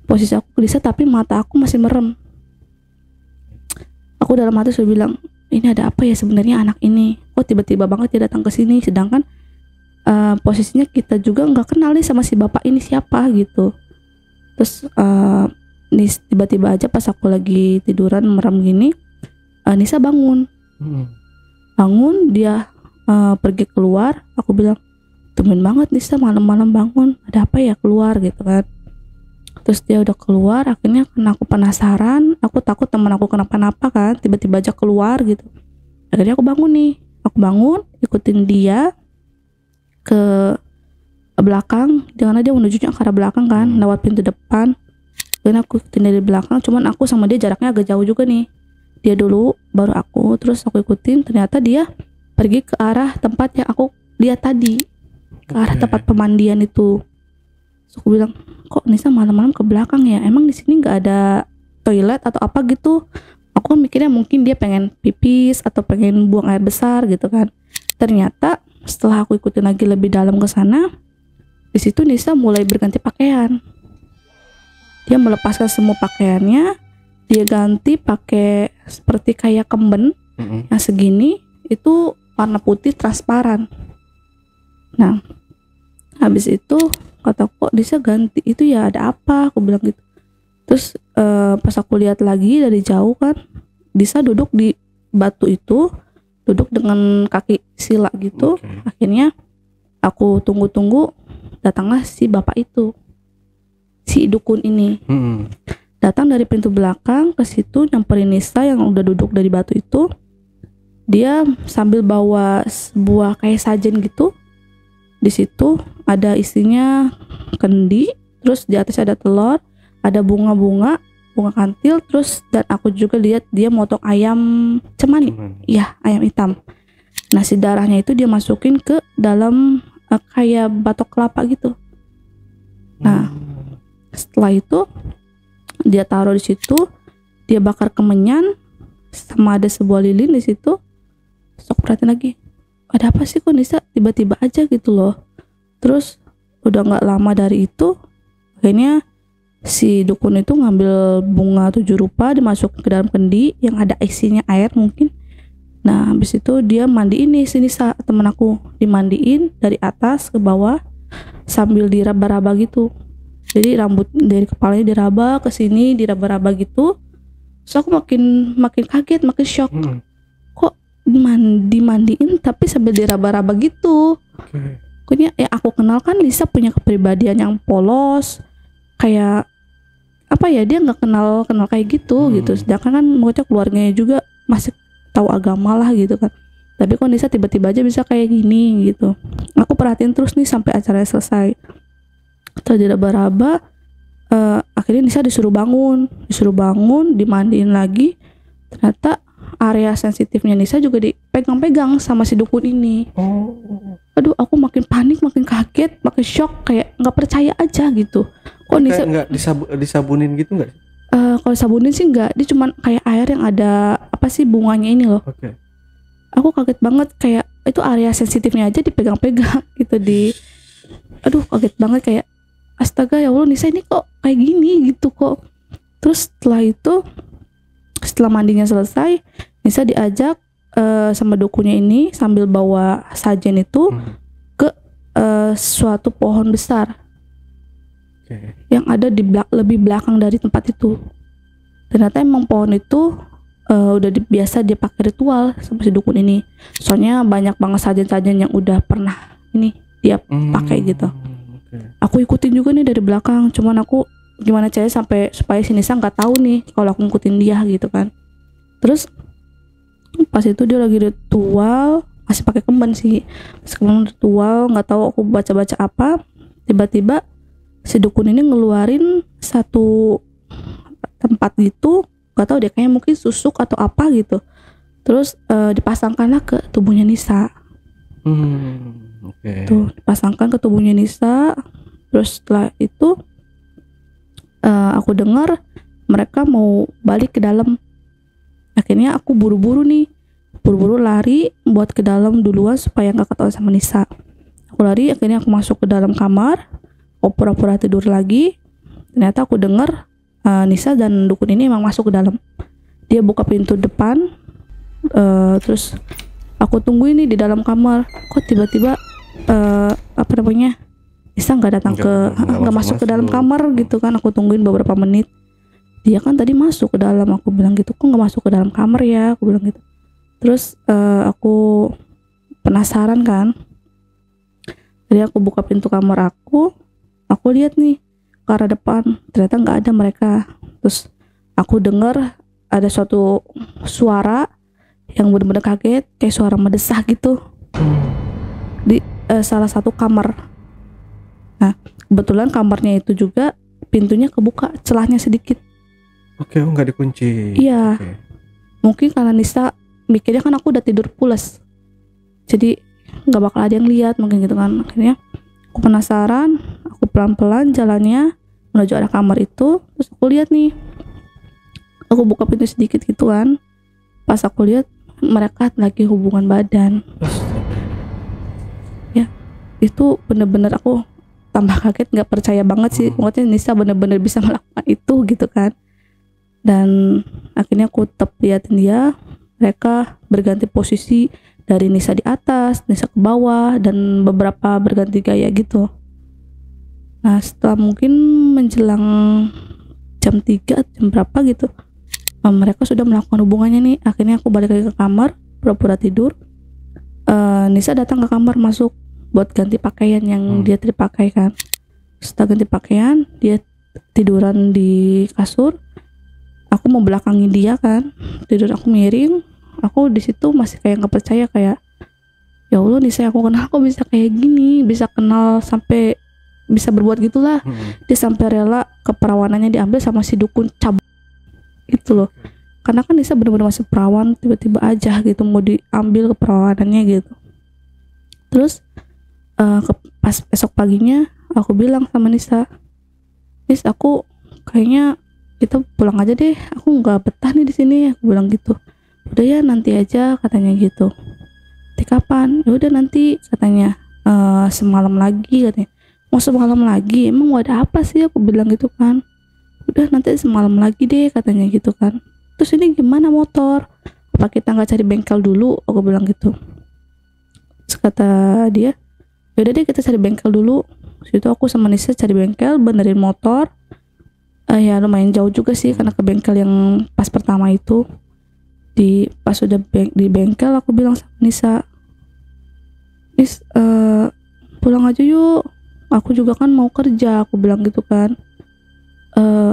Posisi aku gelisah tapi mata aku masih merem. Aku dalam hati sudah bilang, ini ada apa ya sebenarnya anak ini? Kok tiba-tiba banget dia datang ke sini, sedangkan posisinya kita juga nggak kenal nih sama si bapak ini siapa gitu. Terus tiba-tiba aja pas aku lagi tiduran merem gini, Nisa bangun. Dia pergi keluar. Aku bilang, tumben banget Nisa malam-malam bangun, ada apa ya keluar gitu kan. Terus dia udah keluar, akhirnya karena aku penasaran, aku takut teman aku kenapa-napa kan, tiba-tiba aja keluar gitu. Akhirnya aku bangun, ikutin dia ke belakang, jangan dia menujunya ke arah belakang kan, lewat pintu depan. Dan aku ikutin dari belakang, cuman aku sama dia jaraknya agak jauh juga nih. Dia dulu, baru aku, terus aku ikutin, ternyata dia pergi ke arah tempat yang aku lihat tadi, ke arah tempat pemandian itu. Terus aku bilang, kok Nisa malam-malam ke belakang ya? Emang di sini nggak ada toilet atau apa gitu? Aku kan mikirnya mungkin dia pengen pipis atau pengen buang air besar gitu kan. Ternyata setelah aku ikutin lagi lebih dalam ke sana, di situ Nisa mulai berganti pakaian. Dia melepaskan semua pakaiannya, dia ganti pakai seperti kayak kemben yang segini, itu warna putih transparan. Nah, habis itu kata kok Nisa ganti itu ya, ada apa? Aku bilang gitu. Terus pas aku lihat lagi dari jauh kan, Nisa duduk di batu itu, duduk dengan kaki sila gitu. Akhirnya aku tunggu-tunggu, datanglah si bapak itu, si dukun ini. Datang dari pintu belakang ke situ, nyamperin Nisa yang udah duduk dari batu itu. Dia sambil bawa sebuah kayak sajen gitu. Di situ ada isinya kendi, terus di atasnya ada telur, ada bunga-bunga, bunga kantil, terus dan aku juga lihat dia motong ayam cemani. Iya, ayam hitam. Nah, si darahnya itu dia masukin ke dalam kayak batok kelapa gitu. Nah, setelah itu dia taruh di situ, dia bakar kemenyan, sama ada sebuah lilin di situ. Sok perhatiin lagi, ada apa sih kok Nisa tiba-tiba aja gitu loh. Terus udah nggak lama dari itu, akhirnya si dukun itu ngambil bunga 7 rupa, dimasukin ke dalam kendi yang ada isinya air mungkin. Nah, habis itu dia mandiin nih si Nisa, temen aku, dimandiin dari atas ke bawah sambil diraba-raba gitu. Jadi rambut dari kepalanya diraba ke sini, diraba-raba gitu. So aku makin kaget, makin shock. Kok dimandiin tapi sambil diraba-raba gitu. Pokoknya ya aku kenal kan Lisa punya kepribadian yang polos, kayak apa ya, dia nggak kenal kayak gitu gitu. Sedangkan kan maksudnya keluarganya juga masih tahu agama lah gitu kan. Tapi kok Nisa tiba-tiba aja bisa kayak gini gitu. Aku perhatiin terus nih sampai acaranya selesai. Setelah diraba-raba, akhirnya Nisa disuruh bangun, dimandiin lagi. Ternyata area sensitifnya Nisa juga dipegang-pegang sama si dukun ini. Aduh, aku makin panik, makin kaget, makin shock, kayak nggak percaya aja gitu. Kok Nisa nggak disabunin gitu nggak? Kalau sabunin sih nggak, dia cuman kayak air yang ada apa sih bunganya ini loh. Aku kaget banget, kayak itu area sensitifnya aja dipegang-pegang gitu aduh kaget banget, kayak astaga ya Allah, Nisa ini kok kayak gini gitu kok. Terus setelah itu, setelah mandinya selesai, Nisa diajak sama dukunnya ini sambil bawa sajen itu ke suatu pohon besar yang ada di lebih belakang dari tempat itu. Ternyata emang pohon itu udah biasa dia pakai ritual sama si dukun ini. Soalnya banyak banget sajen-sajen yang udah pernah ini dia pakai gitu. Aku ikutin juga nih dari belakang. Cuman aku gimana caranya supaya si Nisa nggak tahu nih kalau aku ngikutin dia gitu kan. Terus pas itu dia lagi ritual, masih pakai kemben sih. Pas ritual, nggak tahu aku baca-baca apa. Tiba-tiba si dukun ini ngeluarin satu tempat gitu, nggak tahu deh, kayaknya mungkin susuk atau apa gitu. Terus dipasangkanlah ke tubuhnya Nisa. Tuh dipasangkan ke tubuhnya Nisa. Terus setelah itu aku dengar mereka mau balik ke dalam. Akhirnya aku buru-buru lari buat ke dalam duluan supaya nggak ketahuan sama Nisa. Aku lari, akhirnya aku masuk ke dalam kamar. Aku pura-pura tidur lagi. Ternyata aku dengar Nisa dan dukun ini emang masuk ke dalam. Dia buka pintu depan, terus aku tungguin nih di dalam kamar. Kok tiba-tiba Nisa nggak datang nggak masuk ke dalam kamar gitu kan. Aku tungguin beberapa menit. Dia kan tadi masuk ke dalam. Aku bilang gitu, kok nggak masuk ke dalam kamar ya? Aku bilang gitu. Terus aku penasaran kan. Jadi aku buka pintu kamar aku lihat nih ke arah depan, ternyata nggak ada mereka. Terus aku dengar ada suatu suara yang benar-benar kaget, kayak suara mendesah gitu di salah satu kamar. Nah, kebetulan kamarnya itu juga pintunya kebuka, celahnya sedikit. Nggak dikunci. Iya. Mungkin karena Nisa mikirnya kan aku udah tidur pulas, jadi nggak bakal ada yang lihat mungkin gitu kan. Akhirnya aku penasaran, aku pelan-pelan jalannya menuju arah kamar itu. Terus aku lihat nih, aku buka pintu sedikit gitu kan. Pas aku lihat mereka lagi hubungan badan. Ya, itu bener-bener aku tambah kaget, nggak percaya banget sih. Maksudnya Nisa bener-bener bisa melakukan itu gitu kan. Dan akhirnya aku tetap liatin dia. Mereka berganti posisi, dari Nisa di atas, Nisa ke bawah, dan beberapa berganti gaya gitu. Nah, setelah mungkin menjelang jam 3, jam berapa gitu, mereka sudah melakukan hubungannya nih. Akhirnya aku balik lagi ke kamar, pura-pura tidur. Nisa datang ke kamar, masuk buat ganti pakaian yang dia tadi pakai kan. Setelah ganti pakaian, dia tiduran di kasur. Aku mau belakangin dia kan, tidur aku miring. Aku di situ masih kayak nggak percaya, kayak ya Allah, Nisa aku kenal kok bisa kayak gini, bisa kenal sampai bisa berbuat gitulah. Dia sampai rela keperawanannya diambil sama si dukun cabut. gitu loh. Karena kan Nisa benar-benar masih perawan, tiba-tiba aja gitu mau diambil keperawanannya gitu. Terus pas esok paginya aku bilang sama Nisa, Nis, aku kayaknya kita pulang aja deh, aku nggak betah nih di sini, aku bilang gitu. Udah ya nanti aja katanya gitu. Nanti kapan? Ya udah nanti katanya, semalam lagi katanya. Mau semalam lagi? Emang mau ada apa sih? Aku bilang gitu kan. Udah nanti semalam lagi deh katanya gitu kan. Terus ini gimana motor? Apa kita nggak cari bengkel dulu? Aku bilang gitu. Terus kata dia, yaudah deh kita cari bengkel dulu. Situ aku sama Nisa cari bengkel, benerin motor. Ya lumayan jauh juga sih karena ke bengkel yang pas pertama itu. Pas udah di bengkel aku bilang sama Nisa, Nis, pulang aja yuk. Aku juga kan mau kerja, aku bilang gitu kan.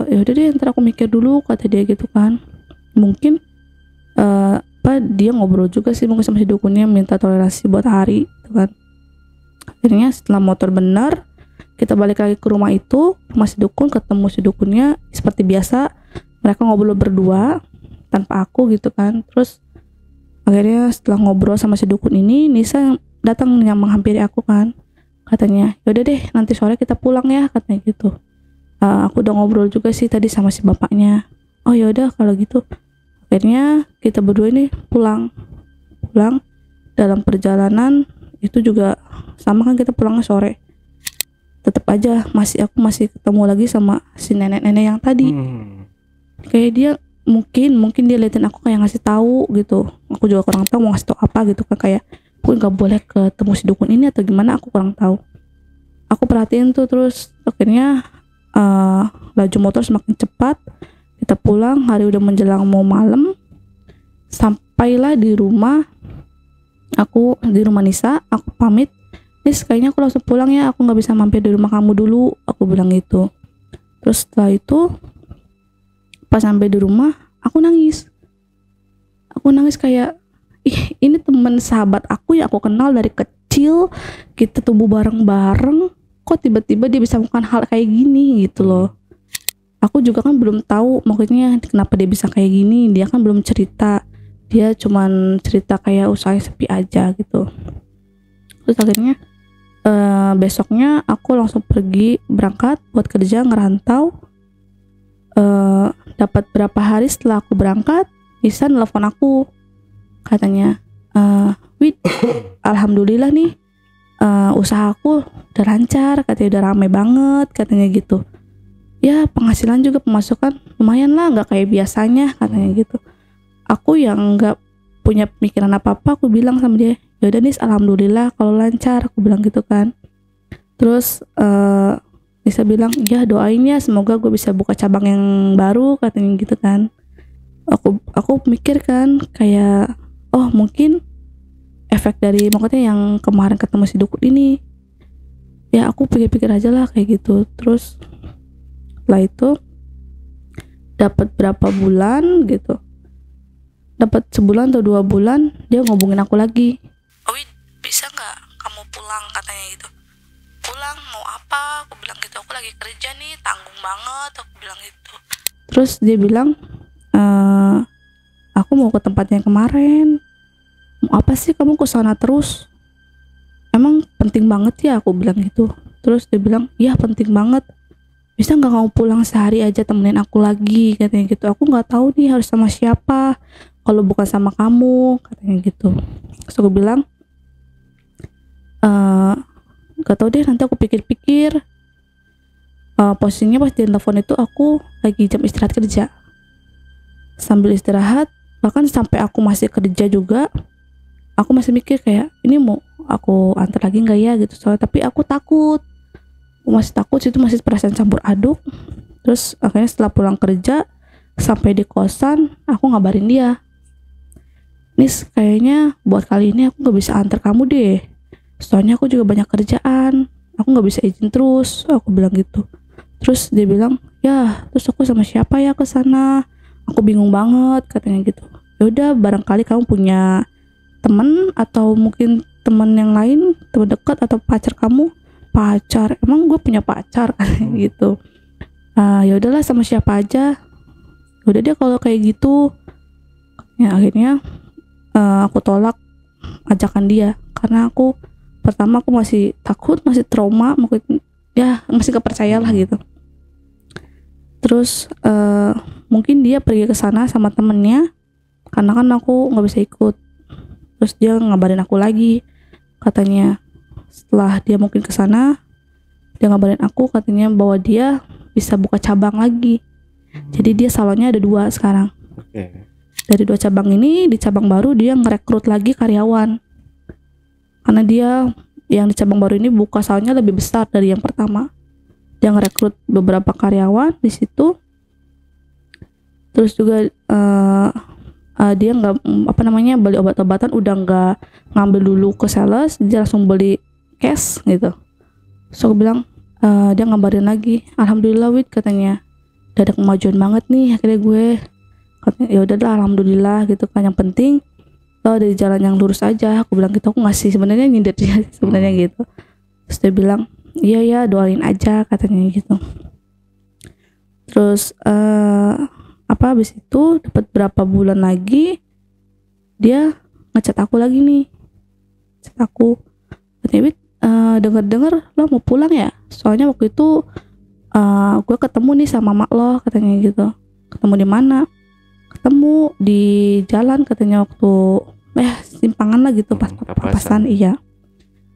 Ya udah deh, ntar aku mikir dulu, kata dia gitu kan. Mungkin dia ngobrol juga sih mungkin sama si dukunnya, minta toleransi buat hari gitu kan. Akhirnya setelah motor benar, kita balik lagi ke rumah itu, rumah si dukun, ketemu si dukunnya seperti biasa. Mereka ngobrol berdua tanpa aku gitu kan. Terus akhirnya setelah ngobrol sama si dukun ini, Nisa datang yang menghampiri aku kan. Katanya, yaudah deh nanti sore kita pulang ya, katanya gitu. Aku udah ngobrol juga sih tadi sama si bapaknya. Oh yaudah kalau gitu. Akhirnya kita berdua ini pulang. Dalam perjalanan itu juga sama kan, kita pulangnya sore. Tetap aja aku masih ketemu lagi sama si nenek-nenek yang tadi. Kayak dia mungkin dia liatin aku kayak ngasih tahu gitu. Aku juga kurang tahu mau ngasih tahu apa gitu kan, kayak aku nggak boleh ketemu si dukun ini atau gimana, aku kurang tahu. Aku perhatiin tuh, terus akhirnya laju motor semakin cepat. Kita pulang, hari udah menjelang mau malam. Sampailah di rumah Nisa. Aku pamit, Nis kayaknya aku langsung pulang ya, aku nggak bisa mampir di rumah kamu dulu, aku bilang gitu. Terus setelah itu pas sampai di rumah aku nangis kayak, ini teman sahabat aku yang aku kenal dari kecil, kita tumbuh bareng-bareng, kok tiba-tiba dia bisa melakukan hal kayak gini gitu loh. Aku juga kan belum tahu maksudnya kenapa dia bisa kayak gini, dia kan belum cerita, dia cuman cerita kayak usahanya sepi aja gitu. Terus akhirnya besoknya aku langsung berangkat buat kerja ngerantau. Dapat berapa hari setelah aku berangkat, Nisa nelfon aku, katanya, Wid, alhamdulillah nih, usahaku udah lancar, katanya udah rame banget, katanya gitu. Ya penghasilan juga, pemasukan lumayan lah, nggak kayak biasanya, katanya gitu. Aku yang nggak punya pemikiran apa-apa, aku bilang sama dia, yaudah nih alhamdulillah kalau lancar, aku bilang gitu kan. Terus Nisa bilang, ya doain ya semoga gue bisa buka cabang yang baru, katanya gitu kan. Aku mikir kan kayak, oh mungkin efek dari makanya yang kemarin ketemu si dukun ini. Ya aku pikir-pikir aja lah kayak gitu. Terus setelah itu dapat berapa bulan gitu, dapat sebulan atau 2 bulan, dia ngobongin aku lagi. Wid, bisa nggak kamu pulang, katanya gitu. Pulang mau apa, aku bilang gitu. Aku lagi kerja nih, tanggung banget, aku bilang gitu. Terus dia bilang, aku mau ke tempat yang kemarin. Mau apa sih kamu ke sana terus, emang penting banget ya, aku bilang gitu. Terus dia bilang, iya penting banget, bisa nggak kamu pulang sehari aja temenin aku lagi, katanya gitu. Aku nggak tahu nih harus sama siapa kalau bukan sama kamu, katanya gitu. Terus aku bilang, gak tau deh, nanti aku pikir-pikir. Posisinya pas di telepon itu aku lagi jam istirahat kerja. Sambil istirahat, bahkan sampai aku masih kerja juga, aku masih mikir kayak, ini mau aku antar lagi nggak ya gitu. Soalnya tapi aku takut, aku masih takut, situ masih perasaan campur aduk. Terus akhirnya setelah pulang kerja sampai di kosan, aku ngabarin dia, Nis kayaknya buat kali ini aku nggak bisa antar kamu deh, soalnya aku juga banyak kerjaan, aku nggak bisa izin terus, aku bilang gitu. Terus dia bilang, ya terus aku sama siapa ya ke sana, aku bingung banget, katanya gitu. Ya udah barangkali kamu punya teman atau mungkin teman yang lain, teman dekat atau pacar kamu. Pacar, emang gue punya pacar, katanya gitu. Ya udahlah sama siapa aja. udah deh kalau kayak gitu. Ya akhirnya aku tolak ajakan dia karena pertama aku masih takut, masih trauma, mungkin ya masih kepercaya lah gitu. Terus mungkin dia pergi ke sana sama temennya karena kan aku nggak bisa ikut. Terus dia ngabarin aku lagi, katanya setelah dia mungkin ke sana, dia ngabarin aku katanya bahwa dia bisa buka cabang lagi. Jadi dia salonnya ada 2 sekarang. Dari 2 cabang ini, di cabang baru dia ngerekrut lagi karyawan. Karena dia yang di cabang baru ini buka salonnya lebih besar dari yang pertama. Dia ngerekrut beberapa karyawan di situ. Terus juga dia nggak beli obat-obatan, udah nggak ngambil dulu ke sales, dia langsung beli cash gitu. So aku bilang, dia ngabarin lagi, alhamdulillah Wid, katanya udah ada kemajuan banget nih. Akhirnya gue katanya ya udahlah alhamdulillah gitu kan, yang penting dari jalan yang lurus aja. Aku bilang gitu, aku ngasih sebenarnya nyindir dia sebenarnya gitu. Terus dia bilang iya ya doain aja katanya gitu. Terus habis itu dapat berapa bulan lagi dia ngechat aku lagi nih, chat aku katanya Wid, denger lo mau pulang ya, soalnya waktu itu gue ketemu nih sama mak lo katanya gitu. Ketemu di mana? Ketemu di jalan katanya, waktu simpangan lah gitu, pas papasan. Iya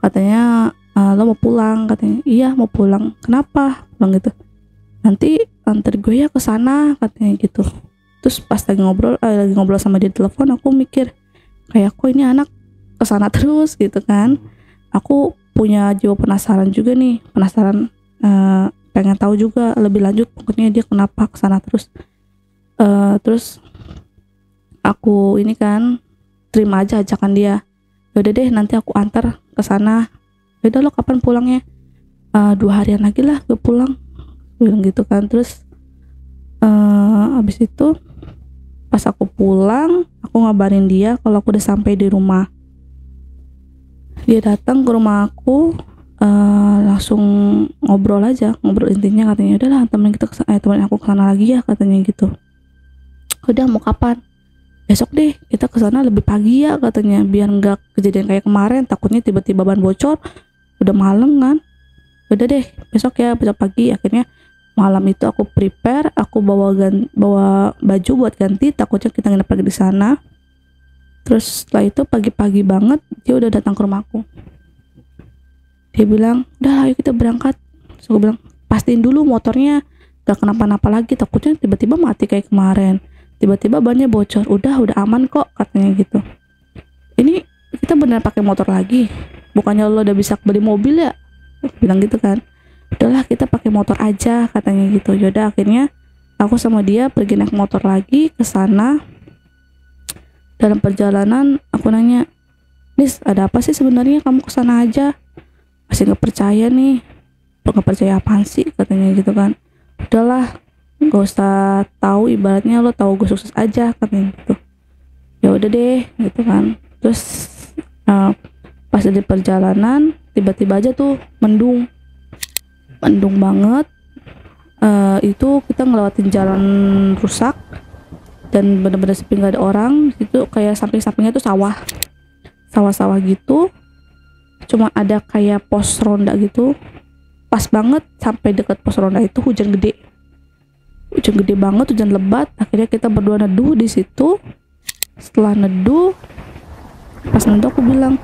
katanya lo mau pulang katanya. Iya mau pulang. Kenapa? Bilang gitu, nanti antar gue ya ke sana katanya gitu. Terus pas lagi ngobrol sama dia di telepon, aku mikir kayak kok ini anak kesana terus gitu kan. Aku punya jiwa penasaran juga nih, pengen tahu juga lebih lanjut pokoknya dia kenapa kesana terus. Terus aku ini kan terima aja ajakan dia. Yaudah deh nanti aku antar ke sana. Yaudah lo kapan pulangnya? 2 harian lagi lah gue pulang, bilang gitu kan. Terus abis itu pas aku pulang, aku ngabarin dia kalau aku udah sampai di rumah. Dia datang ke rumah aku, langsung ngobrol intinya katanya udahlah temenin aku kesana lagi ya katanya gitu. Udah mau kapan? Besok deh kita kesana lebih pagi ya katanya, biar nggak kejadian kayak kemarin, takutnya tiba-tiba ban bocor udah malam kan. Udah deh besok pagi. Akhirnya malam itu aku prepare, aku bawa baju buat ganti, takutnya kita nginep lagi di sana. Terus setelah itu pagi-pagi banget dia udah datang ke rumahku. Dia bilang udah ayo kita berangkat. So aku bilang pastiin dulu motornya gak kenapa-napa lagi, takutnya tiba-tiba mati kayak kemarin, tiba-tiba bannya bocor. Udah aman kok katanya gitu. Ini kita beneran pakai motor lagi, bukannya lo udah bisa beli mobil ya, bilang gitu kan. Udahlah kita pakai motor aja katanya gitu. Yaudah akhirnya aku sama dia pergi naik motor lagi ke sana. Dalam perjalanan aku nanya, Nis ada apa sih sebenarnya kamu kesana aja? Masih nggak percaya nih. Nggak percaya apaan sih katanya gitu kan. Udahlah nggak usah tahu, ibaratnya lo tahu gue sukses aja katanya gitu. Ya udah deh gitu kan. Terus pas di perjalanan tiba-tiba aja tuh mendung banget. Itu kita ngelewatin jalan rusak dan bener-bener sepi, nggak ada orang. Itu kayak samping-sampingnya tuh sawah-sawah gitu, cuma ada kayak pos ronda gitu. Pas banget sampai dekat pos ronda itu hujan gede banget, hujan lebat. Akhirnya kita berdua neduh di situ. Setelah neduh, pas neduh aku bilang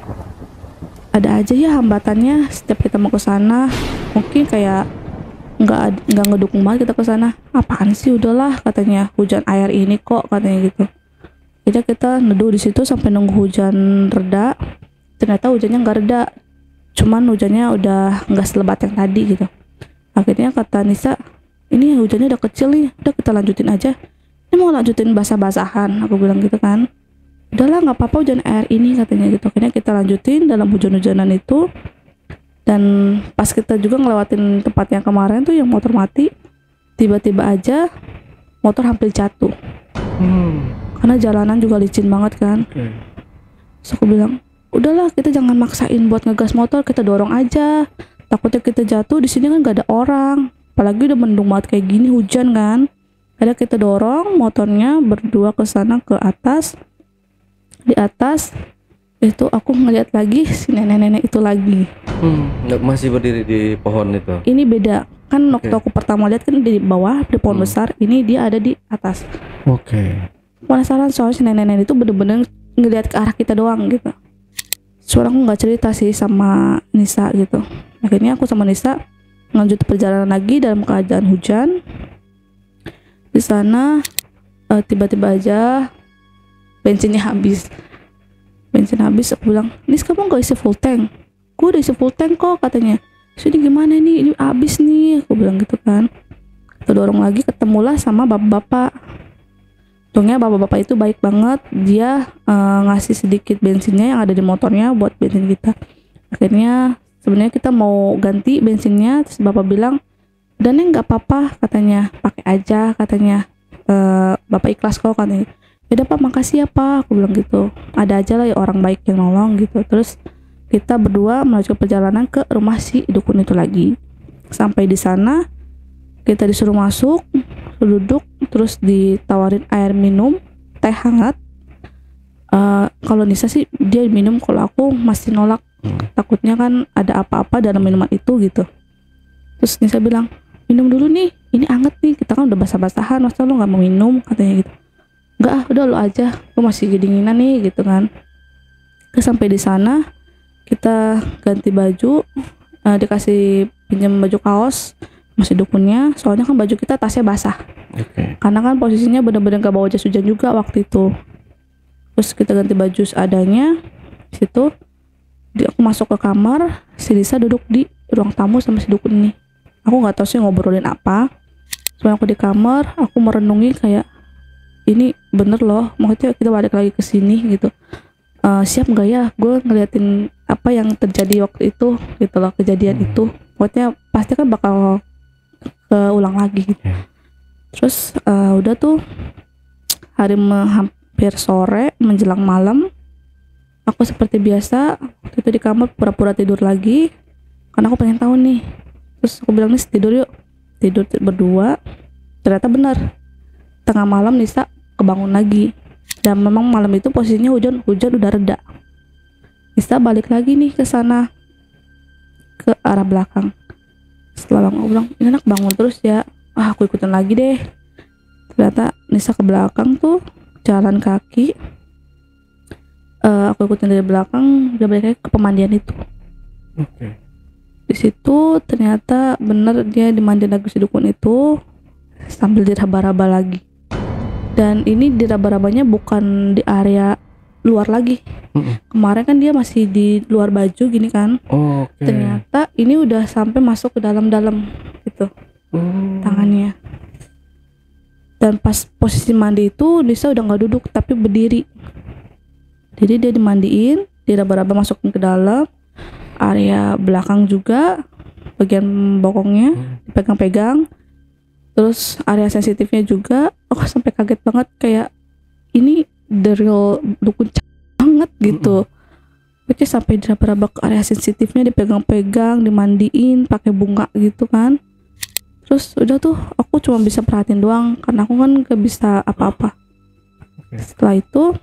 ada aja ya hambatannya setiap kita mau ke sana. Mungkin kayak nggak ngedukung banget kita ke sana. Apaan sih, udahlah katanya, hujan air ini kok katanya gitu. Jadi kita neduh di situ sampai nunggu hujan reda. Ternyata hujannya nggak reda, cuman hujannya udah nggak selebat yang tadi gitu. Akhirnya kata Nisa, ini hujannya udah kecil nih, udah kita lanjutin aja. Ini mau lanjutin basah-basahan, aku bilang gitu kan. Udahlah nggak apa-apa hujan air ini katanya gitu. Akhirnya kita lanjutin dalam hujan-hujanan itu. Dan pas kita juga ngelewatin tempat yang kemarin tuh yang motor mati, tiba-tiba aja motor hampir jatuh. Karena jalanan juga licin banget kan. Terus aku bilang, udahlah kita jangan maksain buat ngegas motor, kita dorong aja. Takutnya kita jatuh, di sini kan gak ada orang. Apalagi udah mendung banget kayak gini, hujan kan. Ada kita dorong motornya berdua ke sana ke atas. Di atas itu aku ngeliat lagi si nenek-nenek itu lagi. Masih berdiri di pohon itu. Ini beda kan, waktu aku pertama lihat kan di bawah di pohon besar, ini dia ada di atas. Penasaran soalnya si nenek-nenek itu bener-bener ngeliat ke arah kita doang gitu. Soalnya aku nggak cerita sih sama Nisa gitu. Akhirnya aku sama Nisa lanjut perjalanan lagi dalam keadaan hujan. Di sana tiba-tiba aja bensinnya habis. Aku bilang, Nis kamu gak isi full tank? Gue udah isi full tank kok, katanya. Sini gimana nih, ini habis nih, aku bilang gitu kan. Kita dorong lagi, ketemulah sama bapak-bapak. Untungnya bapak-bapak itu baik banget, dia ngasih sedikit bensinnya yang ada di motornya buat bensin kita. Akhirnya sebenarnya kita mau ganti bensinnya, terus bapak bilang, udah neng nggak apa-apa, katanya, pakai aja, katanya. Bapak ikhlas kok, katanya. Yaudah pak, makasih ya pak, aku bilang gitu. Ada aja lah ya orang baik yang nolong gitu. Terus kita berdua melanjutkan perjalanan ke rumah si dukun itu lagi. Sampai di sana kita disuruh masuk, duduk, terus ditawarin air minum, teh hangat. Kalau Nisa sih dia minum, kalau aku masih nolak. Takutnya kan ada apa-apa dalam minuman itu gitu. Terus Nisa bilang, minum dulu nih, ini anget nih, kita kan udah basah-basahan, masa lo nggak mau minum, katanya gitu. Enggak ah, udah lo aja, gue masih kedinginan nih gitu kan. Sampai di sana kita ganti baju, dikasih pinjam baju kaos masih dukunnya, soalnya kan baju kita tasnya basah. Karena kan posisinya bener-bener gak bawa jas hujan juga waktu itu. Terus kita ganti baju seadanya. Situ aku masuk ke kamar, si Lisa duduk di ruang tamu sama si dukun ini. Aku nggak tahu sih ngobrolin apa. Cuma aku di kamar, aku merenungi kayak, ini bener loh, maksudnya kita balik lagi ke sini gitu. Siap nggak ya gue ngeliatin apa yang terjadi waktu itu gitu loh, kejadian itu. Maksudnya pasti kan bakal keulang lagi gitu. Terus udah tuh hari hampir sore menjelang malam, aku seperti biasa waktu itu di kamar pura-pura tidur lagi karena aku pengen tahu nih. Terus aku bilang, Nis tidur yuk, tidur berdua. Ternyata benar, tengah malam Nisa kebangun lagi, dan memang malam itu posisinya hujan udah reda. Nisa balik lagi nih ke sana, ke arah belakang. Setelah bangun, aku bilang, ini anak bangun terus ya, aku ikutin lagi deh. Ternyata Nisa ke belakang tuh jalan kaki, aku ikutin dari belakang, dia balik lagi ke pemandian itu. Di situ ternyata bener dia dimandiin lagi si dukun itu sambil diraba-raba lagi. Dan ini diraba-rabanya bukan di area luar lagi. Kemarin kan dia masih di luar baju gini kan. Ternyata ini udah sampai masuk ke dalam-dalam gitu. Tangannya. Dan pas posisi mandi itu Nisa udah nggak duduk tapi berdiri. Jadi dia dimandiin, diraba-raba masukin ke dalam. Area belakang juga, bagian bokongnya dipegang-pegang. Terus area sensitifnya juga, sampai kaget banget kayak ini the real dukun banget gitu. Oke, sampai diraba-raba ke area sensitifnya, dipegang-pegang, dimandiin pakai bunga gitu kan. Terus udah tuh aku cuma bisa perhatiin doang karena aku kan gak bisa apa-apa. Setelah itu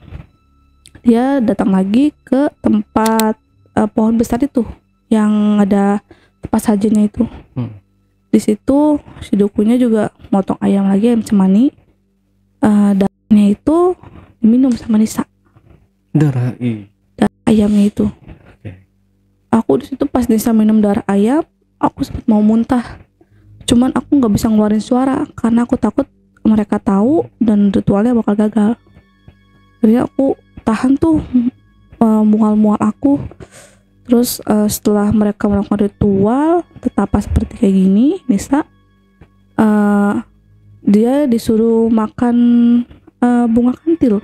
dia datang lagi ke tempat pohon besar itu yang ada tempat sajennya itu. Di situ si dukunya juga motong ayam lagi, ayam cemani. Darahnya itu diminum sama Nisa. Darah ayamnya itu. Aku di situ pas Nisa minum darah ayam, aku sempat mau muntah. Cuman aku nggak bisa ngeluarin suara karena aku takut mereka tahu dan ritualnya bakal gagal. Jadi aku tahan tuh mual-mual aku. Terus setelah mereka melakukan ritual tetapa seperti kayak gini, Nisa dia disuruh makan bunga kantil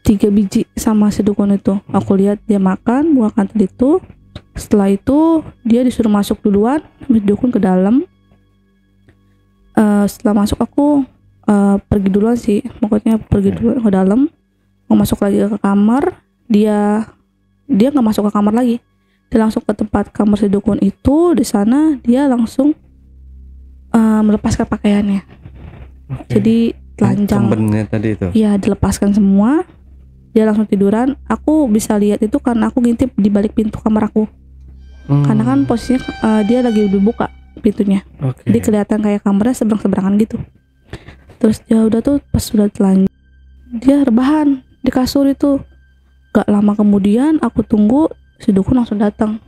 3 biji sama si dukun itu. Aku lihat dia makan bunga kantil itu. Setelah itu dia disuruh masuk duluan sama si dukun ke dalam. Setelah masuk aku pergi duluan sih, pokoknya pergi dulu ke dalam. Mau masuk lagi ke kamar, dia nggak masuk ke kamar lagi, dia langsung ke tempat kamar si dukun itu. Di sana dia langsung melepaskan pakaiannya. Jadi telanjang. Kembennya tadi itu. Iya, dilepaskan semua. Dia langsung tiduran. Aku bisa lihat itu karena aku ngintip di balik pintu kamar aku. Karena kan posisinya dia lagi dibuka pintunya. Jadi kelihatan kayak kamarnya seberang-seberangan gitu. Terus ya udah tuh pas sudah telanjang, dia rebahan di kasur itu. Gak lama kemudian aku tunggu, si dukun langsung datang.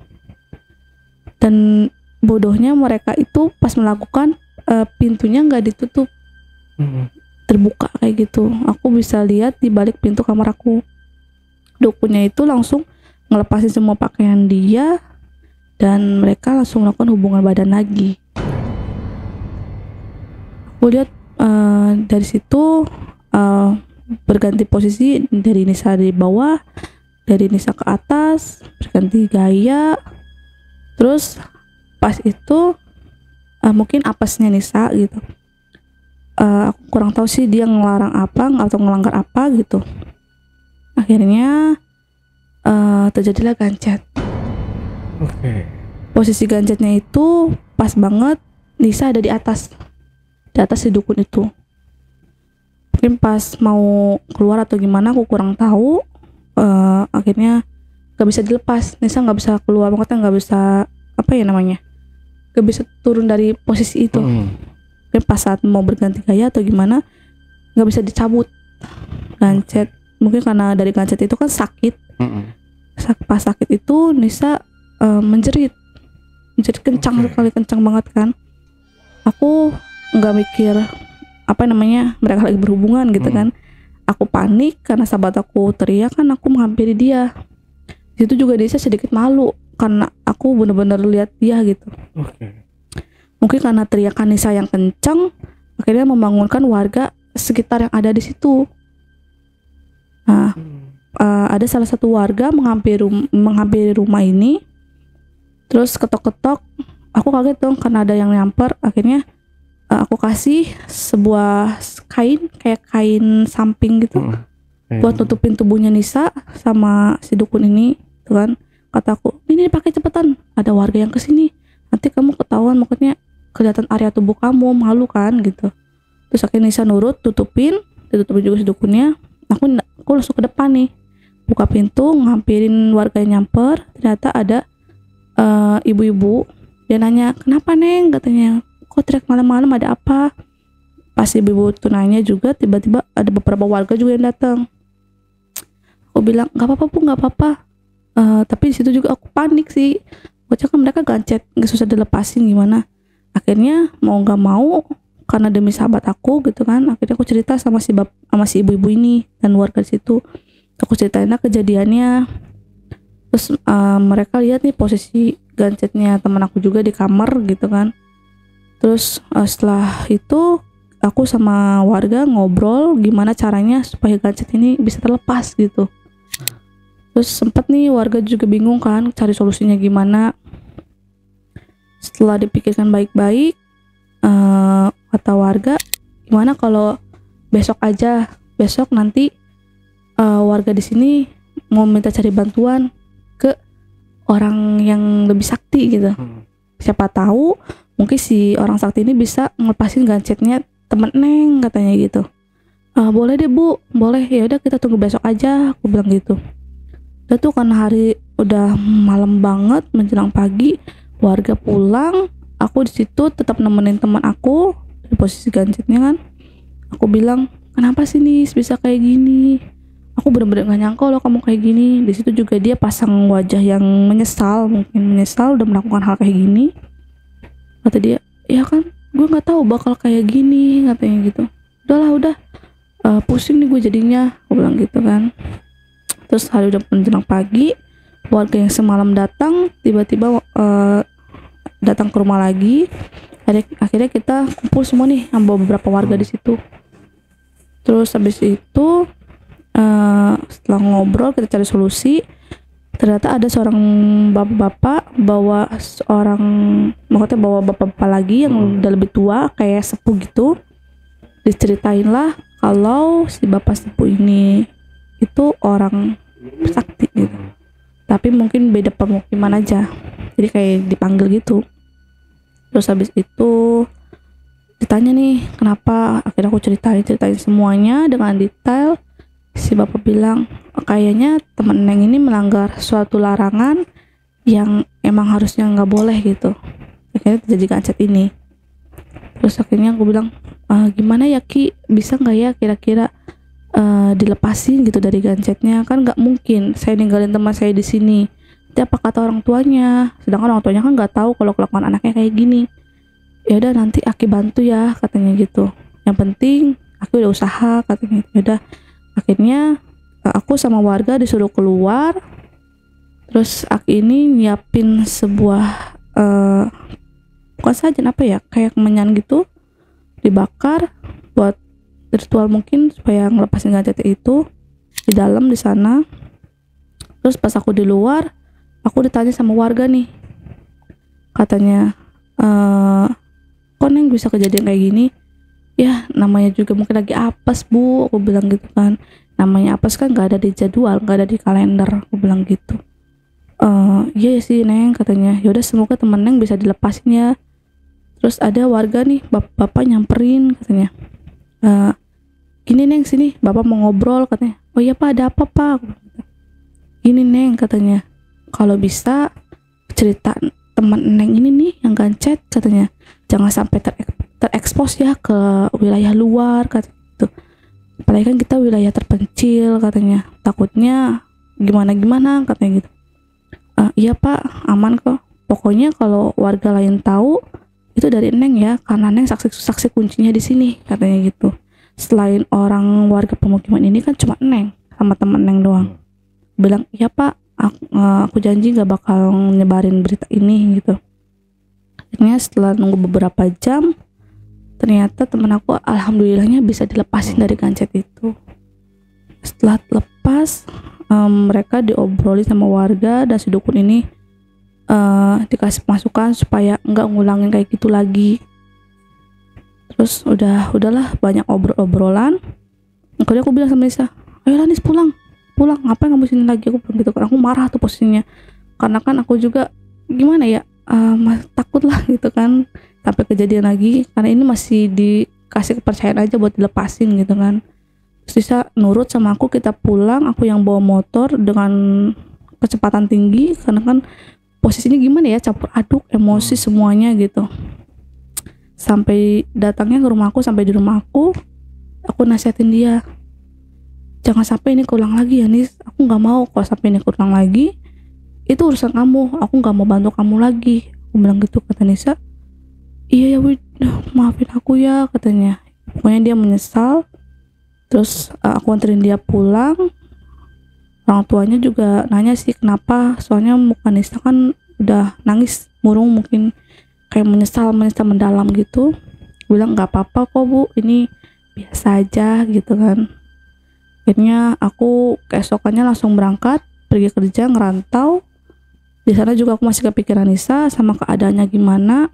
Dan bodohnya mereka itu pas melakukan pintunya nggak ditutup, terbuka kayak gitu. Aku bisa lihat di balik pintu kamar aku. Dukunnya itu langsung ngelepasin semua pakaian dia dan mereka langsung melakukan hubungan badan lagi. Aku lihat dari situ berganti posisi, dari Nisa di bawah, dari Nisa ke atas, berganti gaya. Terus pas itu mungkin apesnya Nisa gitu. Aku kurang tahu sih dia ngelarang apa atau ngelanggar apa gitu. Akhirnya terjadilah gancet. Posisi gancetnya itu pas banget Nisa ada di atas si dukun itu. Mungkin pas mau keluar atau gimana aku kurang tahu. Akhirnya gak bisa dilepas. Nisa gak bisa keluar, makanya gak bisa gak bisa turun dari posisi itu. Mungkin pas saat mau berganti gaya atau gimana gak bisa dicabut gancet. Mungkin karena dari gancet itu kan sakit. Pas sakit itu Nisa menjerit kencang sekali, kencang banget kan. Aku nggak mikir mereka lagi berhubungan gitu kan. Aku panik karena sahabat aku teriak kan, aku menghampiri dia. Di situ juga Nisa sedikit malu karena aku benar-benar lihat dia gitu. Mungkin karena teriakan Nisa yang kencang akhirnya membangunkan warga sekitar yang ada di situ. Nah, ada salah satu warga menghampiri rumah ini. Terus ketok-ketok, aku kaget dong karena ada yang nyamper. Akhirnya aku kasih sebuah kain, kayak kain samping gitu, buat nutupin tubuhnya Nisa sama si dukun ini, tuh kan. Kata aku, ini pakai cepetan, ada warga yang kesini, nanti kamu ketahuan, makanya kelihatan area tubuh kamu, malu kan gitu. Terus akhirnya Nisa nurut, ditutupin juga si dukunnya. Aku langsung ke depan nih, buka pintu, ngampirin warga yang nyamper. Ternyata ada ibu-ibu. Dia nanya, kenapa Neng, katanya, kok teriak malam-malam, ada apa? Pas ibu-ibu itu nanya juga, tiba-tiba ada beberapa warga juga yang datang. Aku bilang, nggak apa-apa Bu, nggak apa-apa. Tapi di situ juga aku panik sih. Bocah kan mereka gancet, nggak susah dilepasin gimana. Akhirnya mau nggak mau, karena demi sahabat aku gitu kan, akhirnya aku cerita sama si ibu-ibu ini dan warga di situ. Aku ceritain kejadiannya. Terus mereka lihat nih posisi gancetnya teman aku juga di kamar gitu kan. Terus setelah itu aku sama warga ngobrol gimana caranya supaya gancet ini bisa terlepas gitu. Terus sempat nih warga juga bingung kan cari solusinya gimana. Setelah dipikirkan baik-baik, kata warga, gimana kalau besok nanti warga di sini mau minta cari bantuan ke orang yang lebih sakti gitu. Siapa tahu mungkin si orang sakti ini bisa ngelepasin gancetnya temen Neng, katanya gitu. Boleh deh Bu, boleh, ya udah kita tunggu besok aja, aku bilang gitu. Udah tuh karena hari udah malam banget menjelang pagi, warga pulang, aku di situ tetap nemenin teman aku di posisi gancetnya kan. Aku bilang, kenapa sih Nis bisa kayak gini? Aku bener-bener gak nyangka loh kamu kayak gini. Di situ juga dia pasang wajah yang menyesal, mungkin menyesal udah melakukan hal kayak gini. Kata dia, ya kan, gue nggak tahu bakal kayak gini, katanya gitu. Udah, pusing nih gue jadinya, aku bilang gitu kan. Terus hari udah menjelang pagi, warga yang semalam datang tiba-tiba datang ke rumah lagi. Akhirnya kita kumpul semua nih sama beberapa warga di situ. Terus habis itu setelah ngobrol kita cari solusi. Ternyata ada seorang bapak-bapak bawa bapak-bapak lagi yang udah lebih tua kayak sepuh gitu. Diceritain lah kalau si bapak sepuh ini itu orang sakti gitu, tapi mungkin beda pemukiman aja, jadi kayak dipanggil gitu. Terus habis itu ditanya nih kenapa, akhirnya aku ceritain semuanya dengan detail. Si bapak bilang kayaknya temen Neng ini melanggar suatu larangan yang emang harusnya nggak boleh gitu, akhirnya terjadi gancet ini. Terus akhirnya aku bilang gimana ya Ki, bisa nggak ya kira-kira dilepasin gitu dari gancetnya, kan nggak mungkin saya ninggalin teman saya di sini, nanti apa kata orang tuanya, sedangkan orang tuanya kan nggak tahu kalau kelakuan anaknya kayak gini. Ya udah nanti Aki bantu ya katanya gitu, yang penting aku udah usaha katanya. Ya udah akhirnya aku sama warga disuruh keluar. Terus Aki ini nyiapin sebuah bukan sajen apa ya, kayak kemenyan gitu dibakar buat ritual mungkin supaya ngelepasin gancet itu di dalam di sana. Terus pas aku di luar, aku ditanya sama warga nih, katanya kok Neng bisa kejadian kayak gini? Ya namanya juga mungkin lagi apes Bu, aku bilang gitu kan. Namanya apes kan nggak ada di jadwal, nggak ada di kalender, aku bilang gitu. Iya sih Neng katanya. Yaudah semoga temen Neng bisa dilepasin ya. Terus ada warga nih, bapak nyamperin katanya. Gini Neng sini, bapak mau ngobrol katanya. Oh iya Pak, ada apa Pak? Gini Neng katanya, kalau bisa cerita teman Neng ini nih yang gancet katanya, jangan sampai terekspos ya ke wilayah luar katanya gitu. Apalagi kan kita wilayah terpencil katanya, takutnya gimana katanya gitu. Iya Pak, aman kok. Pokoknya kalau warga lain tahu itu dari Neng ya, karena Neng saksi kuncinya di sini katanya gitu. Selain orang warga pemukiman ini kan cuma Neng sama temen Neng doang. Bilang iya Pak, aku janji gak bakal nyebarin berita ini gitu. Akhirnya setelah nunggu beberapa jam, ternyata temen aku alhamdulillahnya bisa dilepasin dari gancet itu. Setelah lepas, mereka diobrolin sama warga dan si dukun ini dikasih masukan supaya nggak ngulangin kayak gitu lagi. Terus udahlah banyak obrolan. Akhirnya aku bilang sama Nisa, ayolah Nis pulang, ngapain kamu sini lagi, aku bilang gitu kan. Aku marah tuh posisinya, karena kan aku juga gimana ya, takut lah gitu kan sampai kejadian lagi, karena ini masih dikasih kepercayaan aja buat dilepasin gitu kan. Terus Nisa nurut sama aku, kita pulang. Aku yang bawa motor dengan kecepatan tinggi, karena kan posisinya gimana ya, campur aduk emosi semuanya gitu. Sampai datangnya ke rumahku, sampai di rumahku aku nasihatin dia, jangan sampai ini keulang lagi ya Nis, aku nggak mau kalau sampai ini keulang lagi, itu urusan kamu, aku nggak mau bantu kamu lagi, aku bilang gitu. Kata Nisa, iya ya Wid, maafin aku ya katanya. Pokoknya dia menyesal. Terus aku anterin dia pulang. Orang tuanya juga nanya sih kenapa, soalnya muka Nisa kan udah nangis murung, mungkin kayak menyesal mendalam gitu. Bilang nggak apa-apa kok Bu, ini biasa aja gitu kan. Akhirnya aku keesokannya langsung berangkat pergi kerja ngerantau. Di sana juga aku masih kepikiran Nisa sama keadaannya gimana.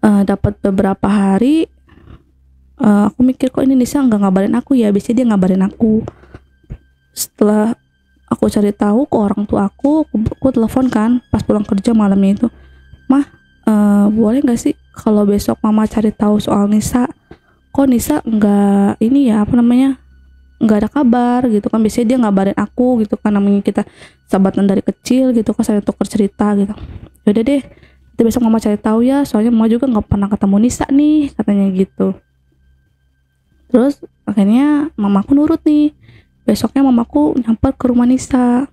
Dapat beberapa hari, aku mikir kok ini Nisa nggak ngabarin aku ya, biasanya dia ngabarin aku. Setelah aku cari tahu ke orang tua aku telepon kan pas pulang kerja malamnya itu, Mah, boleh nggak sih kalau besok Mama cari tahu soal Nisa, kok Nisa nggak ini ya, apa namanya, nggak ada kabar gitu kan, biasanya dia ngabarin aku gitu kan, namanya kita sahabatan dari kecil gitu kan, saya tukar cerita gitu. Yaudah deh, nanti besok Mama cari tahu ya, soalnya Mama juga nggak pernah ketemu Nisa nih katanya gitu. Terus akhirnya mamaku nurut nih. Besoknya mamaku nyamper ke rumah Nisa,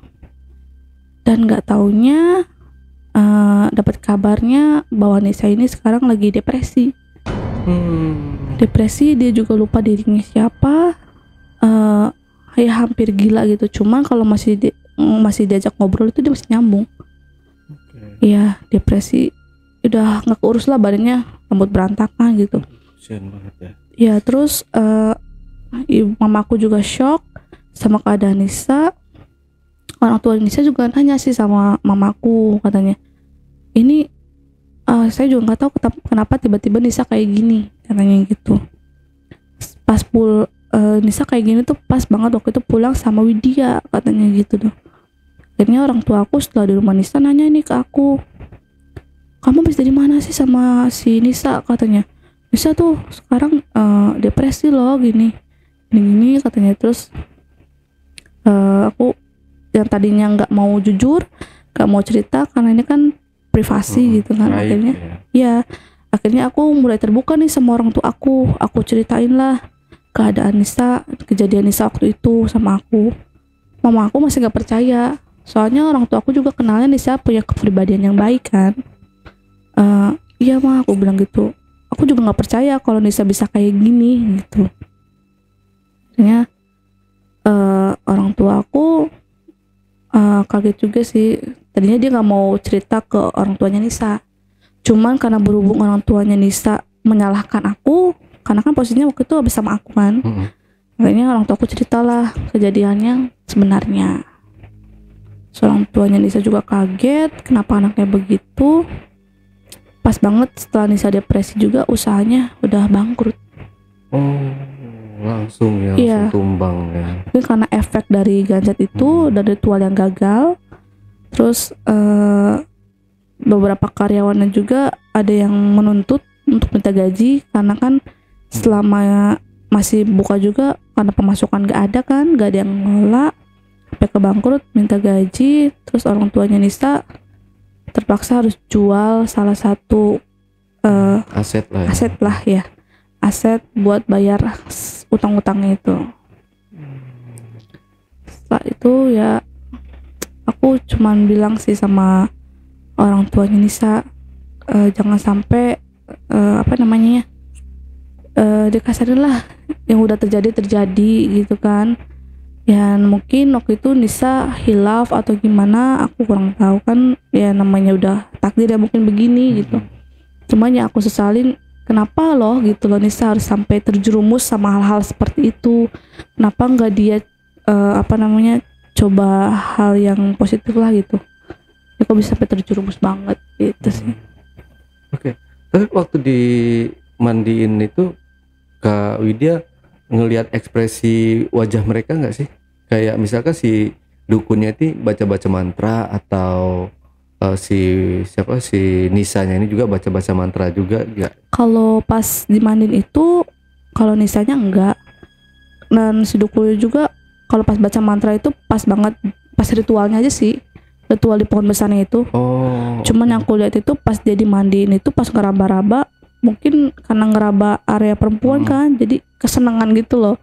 dan nggak taunya dapat kabarnya bahwa Nisa ini sekarang lagi depresi. Depresi, dia juga lupa dirinya siapa, ya hampir gila gitu. Cuman kalau masih diajak ngobrol itu dia masih nyambung. Iya, depresi, udah nggak keurus lah badannya, rambut berantakan gitu. Kasian banget ya. Ya terus mamaku juga shock sama keadaan Nisa. Orang tua Nisa juga nanya sih sama mamaku, katanya ini saya juga nggak tahu kenapa tiba-tiba Nisa kayak gini, katanya gitu. Pas Nisa kayak gini tuh pas banget waktu itu pulang sama Widya, katanya gitu tuh. Akhirnya orang tua aku setelah di rumah Nisa nanya ini ke aku, kamu habis dari mana sih sama si Nisa, katanya. Nisa tuh sekarang depresi loh gini katanya. Terus aku yang tadinya nggak mau jujur, nggak mau cerita karena ini kan privasi gitu kan. Akhirnya aku mulai terbuka nih sama orang tua aku ceritain lah keadaan Nisa, kejadian Nisa waktu itu sama aku. Mama aku masih nggak percaya, soalnya orang tua aku juga kenalnya Nisa punya kepribadian yang baik kan. Iya mah, aku bilang gitu. Aku juga nggak percaya kalau Nisa bisa kayak gini gitu. Akhirnya orang tua aku kaget juga sih. Tadinya dia nggak mau cerita ke orang tuanya Nisa, cuman karena berhubung orang tuanya Nisa menyalahkan aku, karena kan posisinya waktu itu habis sama aku kan. Akhirnya orang tua aku ceritalah kejadiannya sebenarnya. Seorang tuanya Nisa juga kaget kenapa anaknya begitu. Pas banget setelah Nisa depresi juga usahanya udah bangkrut. Langsung tumbang ya. Ini karena efek dari ganjat itu, dari ritual yang gagal. Terus beberapa karyawannya juga ada yang menuntut untuk minta gaji, karena kan selama masih buka juga karena pemasukan gak ada kan, gak ada yang ngelola, sampai ke bangkrut, minta gaji. Terus orang tuanya Nisa terpaksa harus jual salah satu aset buat bayar utang-utangnya itu. Setelah itu ya aku cuman bilang sih sama orang tuanya Nisa, jangan sampai dikasarin lah, yang udah terjadi gitu kan. Ya mungkin waktu itu Nisa hilaf atau gimana, aku kurang tahu kan, ya namanya udah takdir ya mungkin begini gitu. Cuman ya aku sesalin, kenapa loh gitu loh Nisa harus sampai terjerumus sama hal-hal seperti itu. Kenapa nggak dia coba hal yang positif lah gitu. Ya kok bisa sampai terjerumus banget gitu sih. Oke. Tapi waktu dimandiin itu Kak Widya ngelihat ekspresi wajah mereka nggak sih? Kayak misalkan si dukunnya itu baca-baca mantra, atau si Nisanya ini juga baca-baca mantra juga nggak? Kalau pas dimandiin itu, kalau Nisanya enggak, dan si dukunnya juga kalau pas baca mantra itu pas banget pas ritualnya aja sih, ritual di pohon besarnya itu. Cuman yang aku lihat itu pas dia dimandiin itu pas ngeraba-raba, mungkin karena ngeraba area perempuan kan, jadi kesenangan gitu loh.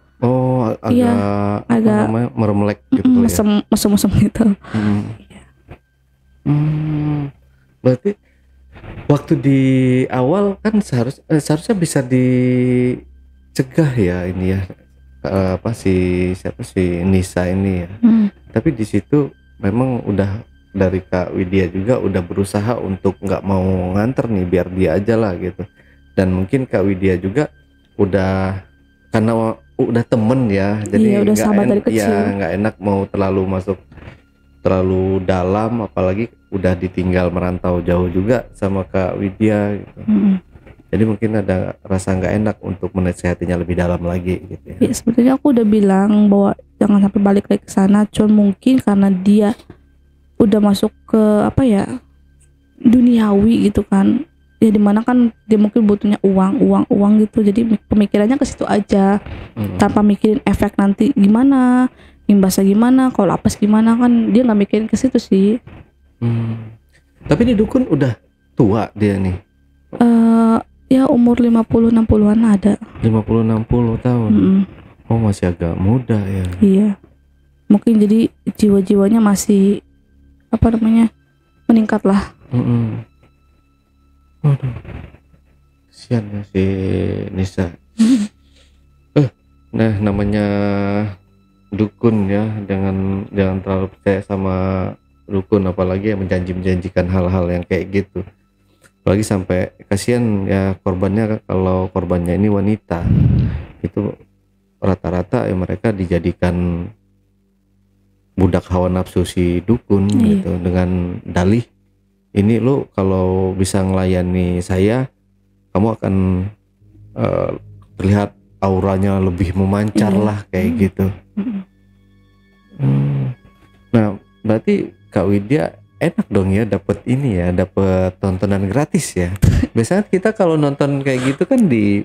Agak meremlek gitu mesem gitu. Berarti waktu di awal kan seharusnya bisa dicegah ya ini ya, si Nisa ini ya. Tapi di situ memang udah dari Kak Widya juga udah berusaha untuk nggak mau nganter nih, biar dia aja lah gitu. Dan mungkin Kak Widya juga udah, karena udah temen ya, jadi udah sahabat dari kecil. Nggak enak mau terlalu masuk terlalu dalam, apalagi udah ditinggal merantau jauh juga sama Kak Widya gitu. Jadi mungkin ada rasa nggak enak untuk menasehatinya lebih dalam lagi gitu ya. Ya sebetulnya aku udah bilang bahwa jangan sampai balik lagi ke sana, cuma mungkin karena dia udah masuk ke duniawi gitu kan. Ya dimana kan dia mungkin butuhnya uang gitu, jadi pemikirannya ke situ aja, tanpa mikirin efek nanti gimana, imbasnya gimana, kalau apes gimana, kan dia nggak mikirin ke situ sih. Tapi ini dukun udah tua dia nih? Ya umur 50-60an ada. 50-60 tahun. Oh masih agak muda ya. Iya. Mungkin jadi jiwa-jiwanya masih meningkat lah. Waduh, kasihan ya si Nisa. Nah namanya dukun ya, jangan terlalu percaya sama dukun, apalagi yang menjanjikan hal-hal yang kayak gitu. Apalagi sampai kasihan ya korbannya, kalau korbannya ini wanita, itu rata-rata ya mereka dijadikan budak hawa nafsu si dukun gitu, dengan dalih, ini lo kalau bisa ngelayani saya, kamu akan terlihat auranya lebih memancar lah kayak gitu. Nah berarti Kak Widya enak dong ya, dapat ini ya, dapat tontonan gratis ya. Biasanya kita kalau nonton kayak gitu kan di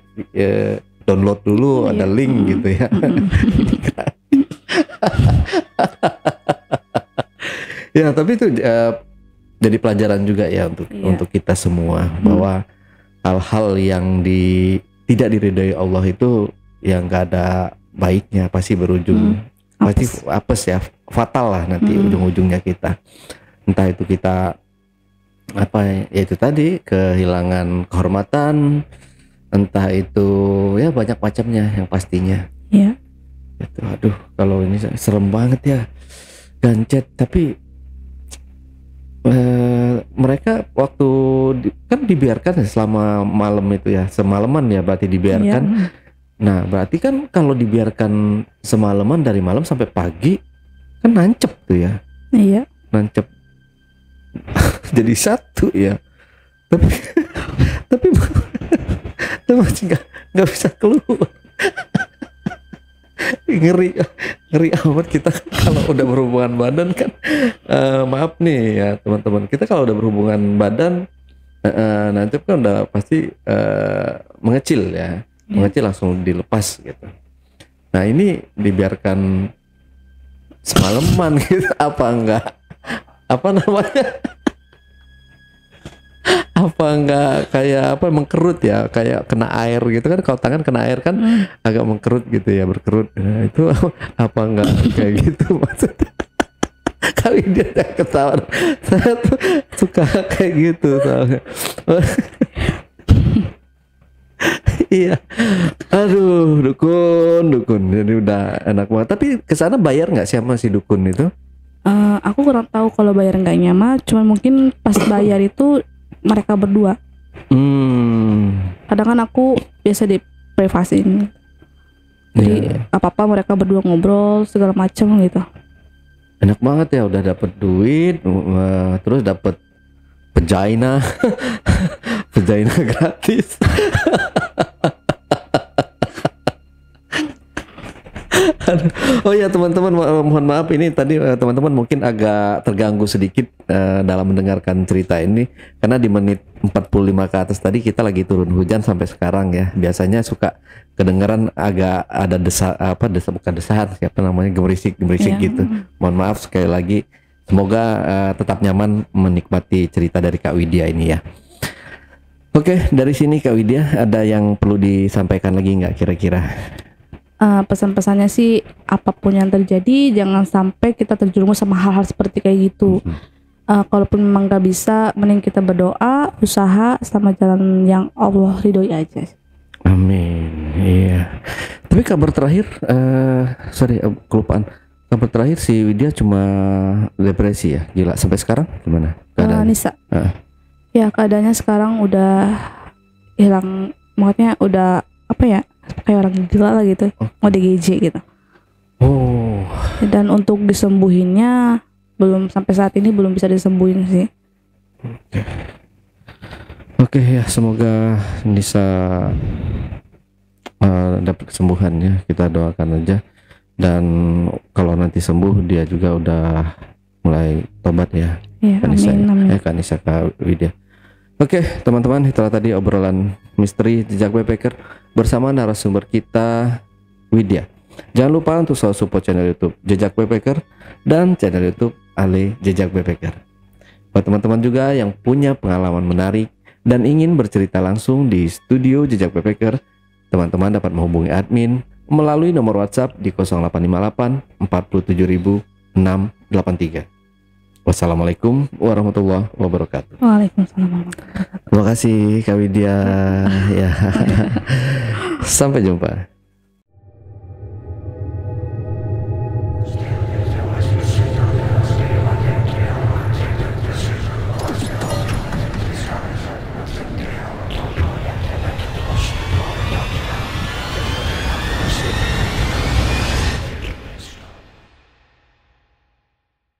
download dulu, ada link gitu ya. Ya, tapi itu jadi pelajaran juga ya untuk kita semua, bahwa hal-hal yang tidak diridhoi Allah itu yang gak ada baiknya, pasti berujung pasti apes ya, fatal lah nanti ujung-ujungnya kita. Entah itu kita ya itu tadi kehilangan kehormatan, entah itu ya banyak macamnya yang pastinya. Iya. Itu aduh, kalau ini serem banget ya, gancet. Tapi mereka waktu kan dibiarkan selama malam itu ya, semalaman ya berarti dibiarkan. Iya. Nah berarti kan kalau dibiarkan semalaman dari malam sampai pagi kan nancep tuh ya. Iya. Nancep jadi satu ya. Tapi masih nggak bisa keluar. ngeri amat kita kalau udah berhubungan badan kan. Maaf nih ya teman-teman, kita kalau udah berhubungan badan nancep kan udah pasti mengecil ya. Mengecil langsung dilepas gitu. Nah ini dibiarkan semalaman gitu, apa enggak kayak mengkerut ya, kayak kena air gitu kan. Kalau tangan kena air kan agak mengkerut gitu ya, berkerut. Nah, itu apa enggak kayak gitu maksudnya. Kali dia ketawa, saya tuh suka kayak gitu soalnya. Iya, aduh dukun, jadi udah enak banget. Tapi kesana bayar nggak sih sama si dukun itu? Aku kurang tahu kalau bayar enggaknya mah, cuman mungkin pas bayar itu mereka berdua. Kadang kan aku biasa di privasin, jadi apa-apa mereka berdua ngobrol segala macam gitu. Enak banget ya, udah dapet duit, terus dapet vagina, vagina gratis. Oh ya teman-teman, mohon maaf ini tadi teman-teman mungkin agak terganggu sedikit dalam mendengarkan cerita ini, karena di menit 45 ke atas tadi kita lagi turun hujan sampai sekarang ya. Biasanya suka kedengaran agak ada bukan desahan, siapa namanya, gemerisik gitu. Mohon maaf sekali lagi. Semoga tetap nyaman menikmati cerita dari Kak Widya ini ya. Oke, dari sini Kak Widya ada yang perlu disampaikan lagi nggak kira-kira? Pesan-pesannya sih, apapun yang terjadi jangan sampai kita terjerumus sama hal-hal seperti kayak gitu. Kalaupun memang gak bisa, mending kita berdoa, usaha sama jalan yang Allah ridhoi aja. Amin. Iya. Tapi kabar terakhir, kelupaan. Kabar terakhir si Widya cuma depresi ya, gila. Sampai sekarang gimana keadaannya? Nisa. Ya keadaannya sekarang udah hilang, maksudnya udah apa ya? Kayak orang gila lah gitu, mau DGJ gitu. Dan untuk disembuhinnya sampai saat ini belum bisa disembuhin sih. Oke ya, semoga bisa dapat kesembuhannya, kita doakan aja. Dan kalau nanti sembuh dia juga udah mulai tobat ya. Amin. Kanisa Kak Widya. Oke teman-teman, itulah tadi obrolan misteri jejak backpacker bersama narasumber kita Widya. Jangan lupa untuk selalu support channel YouTube Jejak Backpacker dan channel YouTube Ale Jejak Backpacker. Buat teman-teman juga yang punya pengalaman menarik dan ingin bercerita langsung di studio Jejak Backpacker, teman-teman dapat menghubungi admin melalui nomor WhatsApp di 0858 47683. Wassalamualaikum warahmatullahi wabarakatuh. Waalaikumsalam warahmatullahi wabarakatuh. Terima kasih Kak Widya. Ya. Sampai jumpa.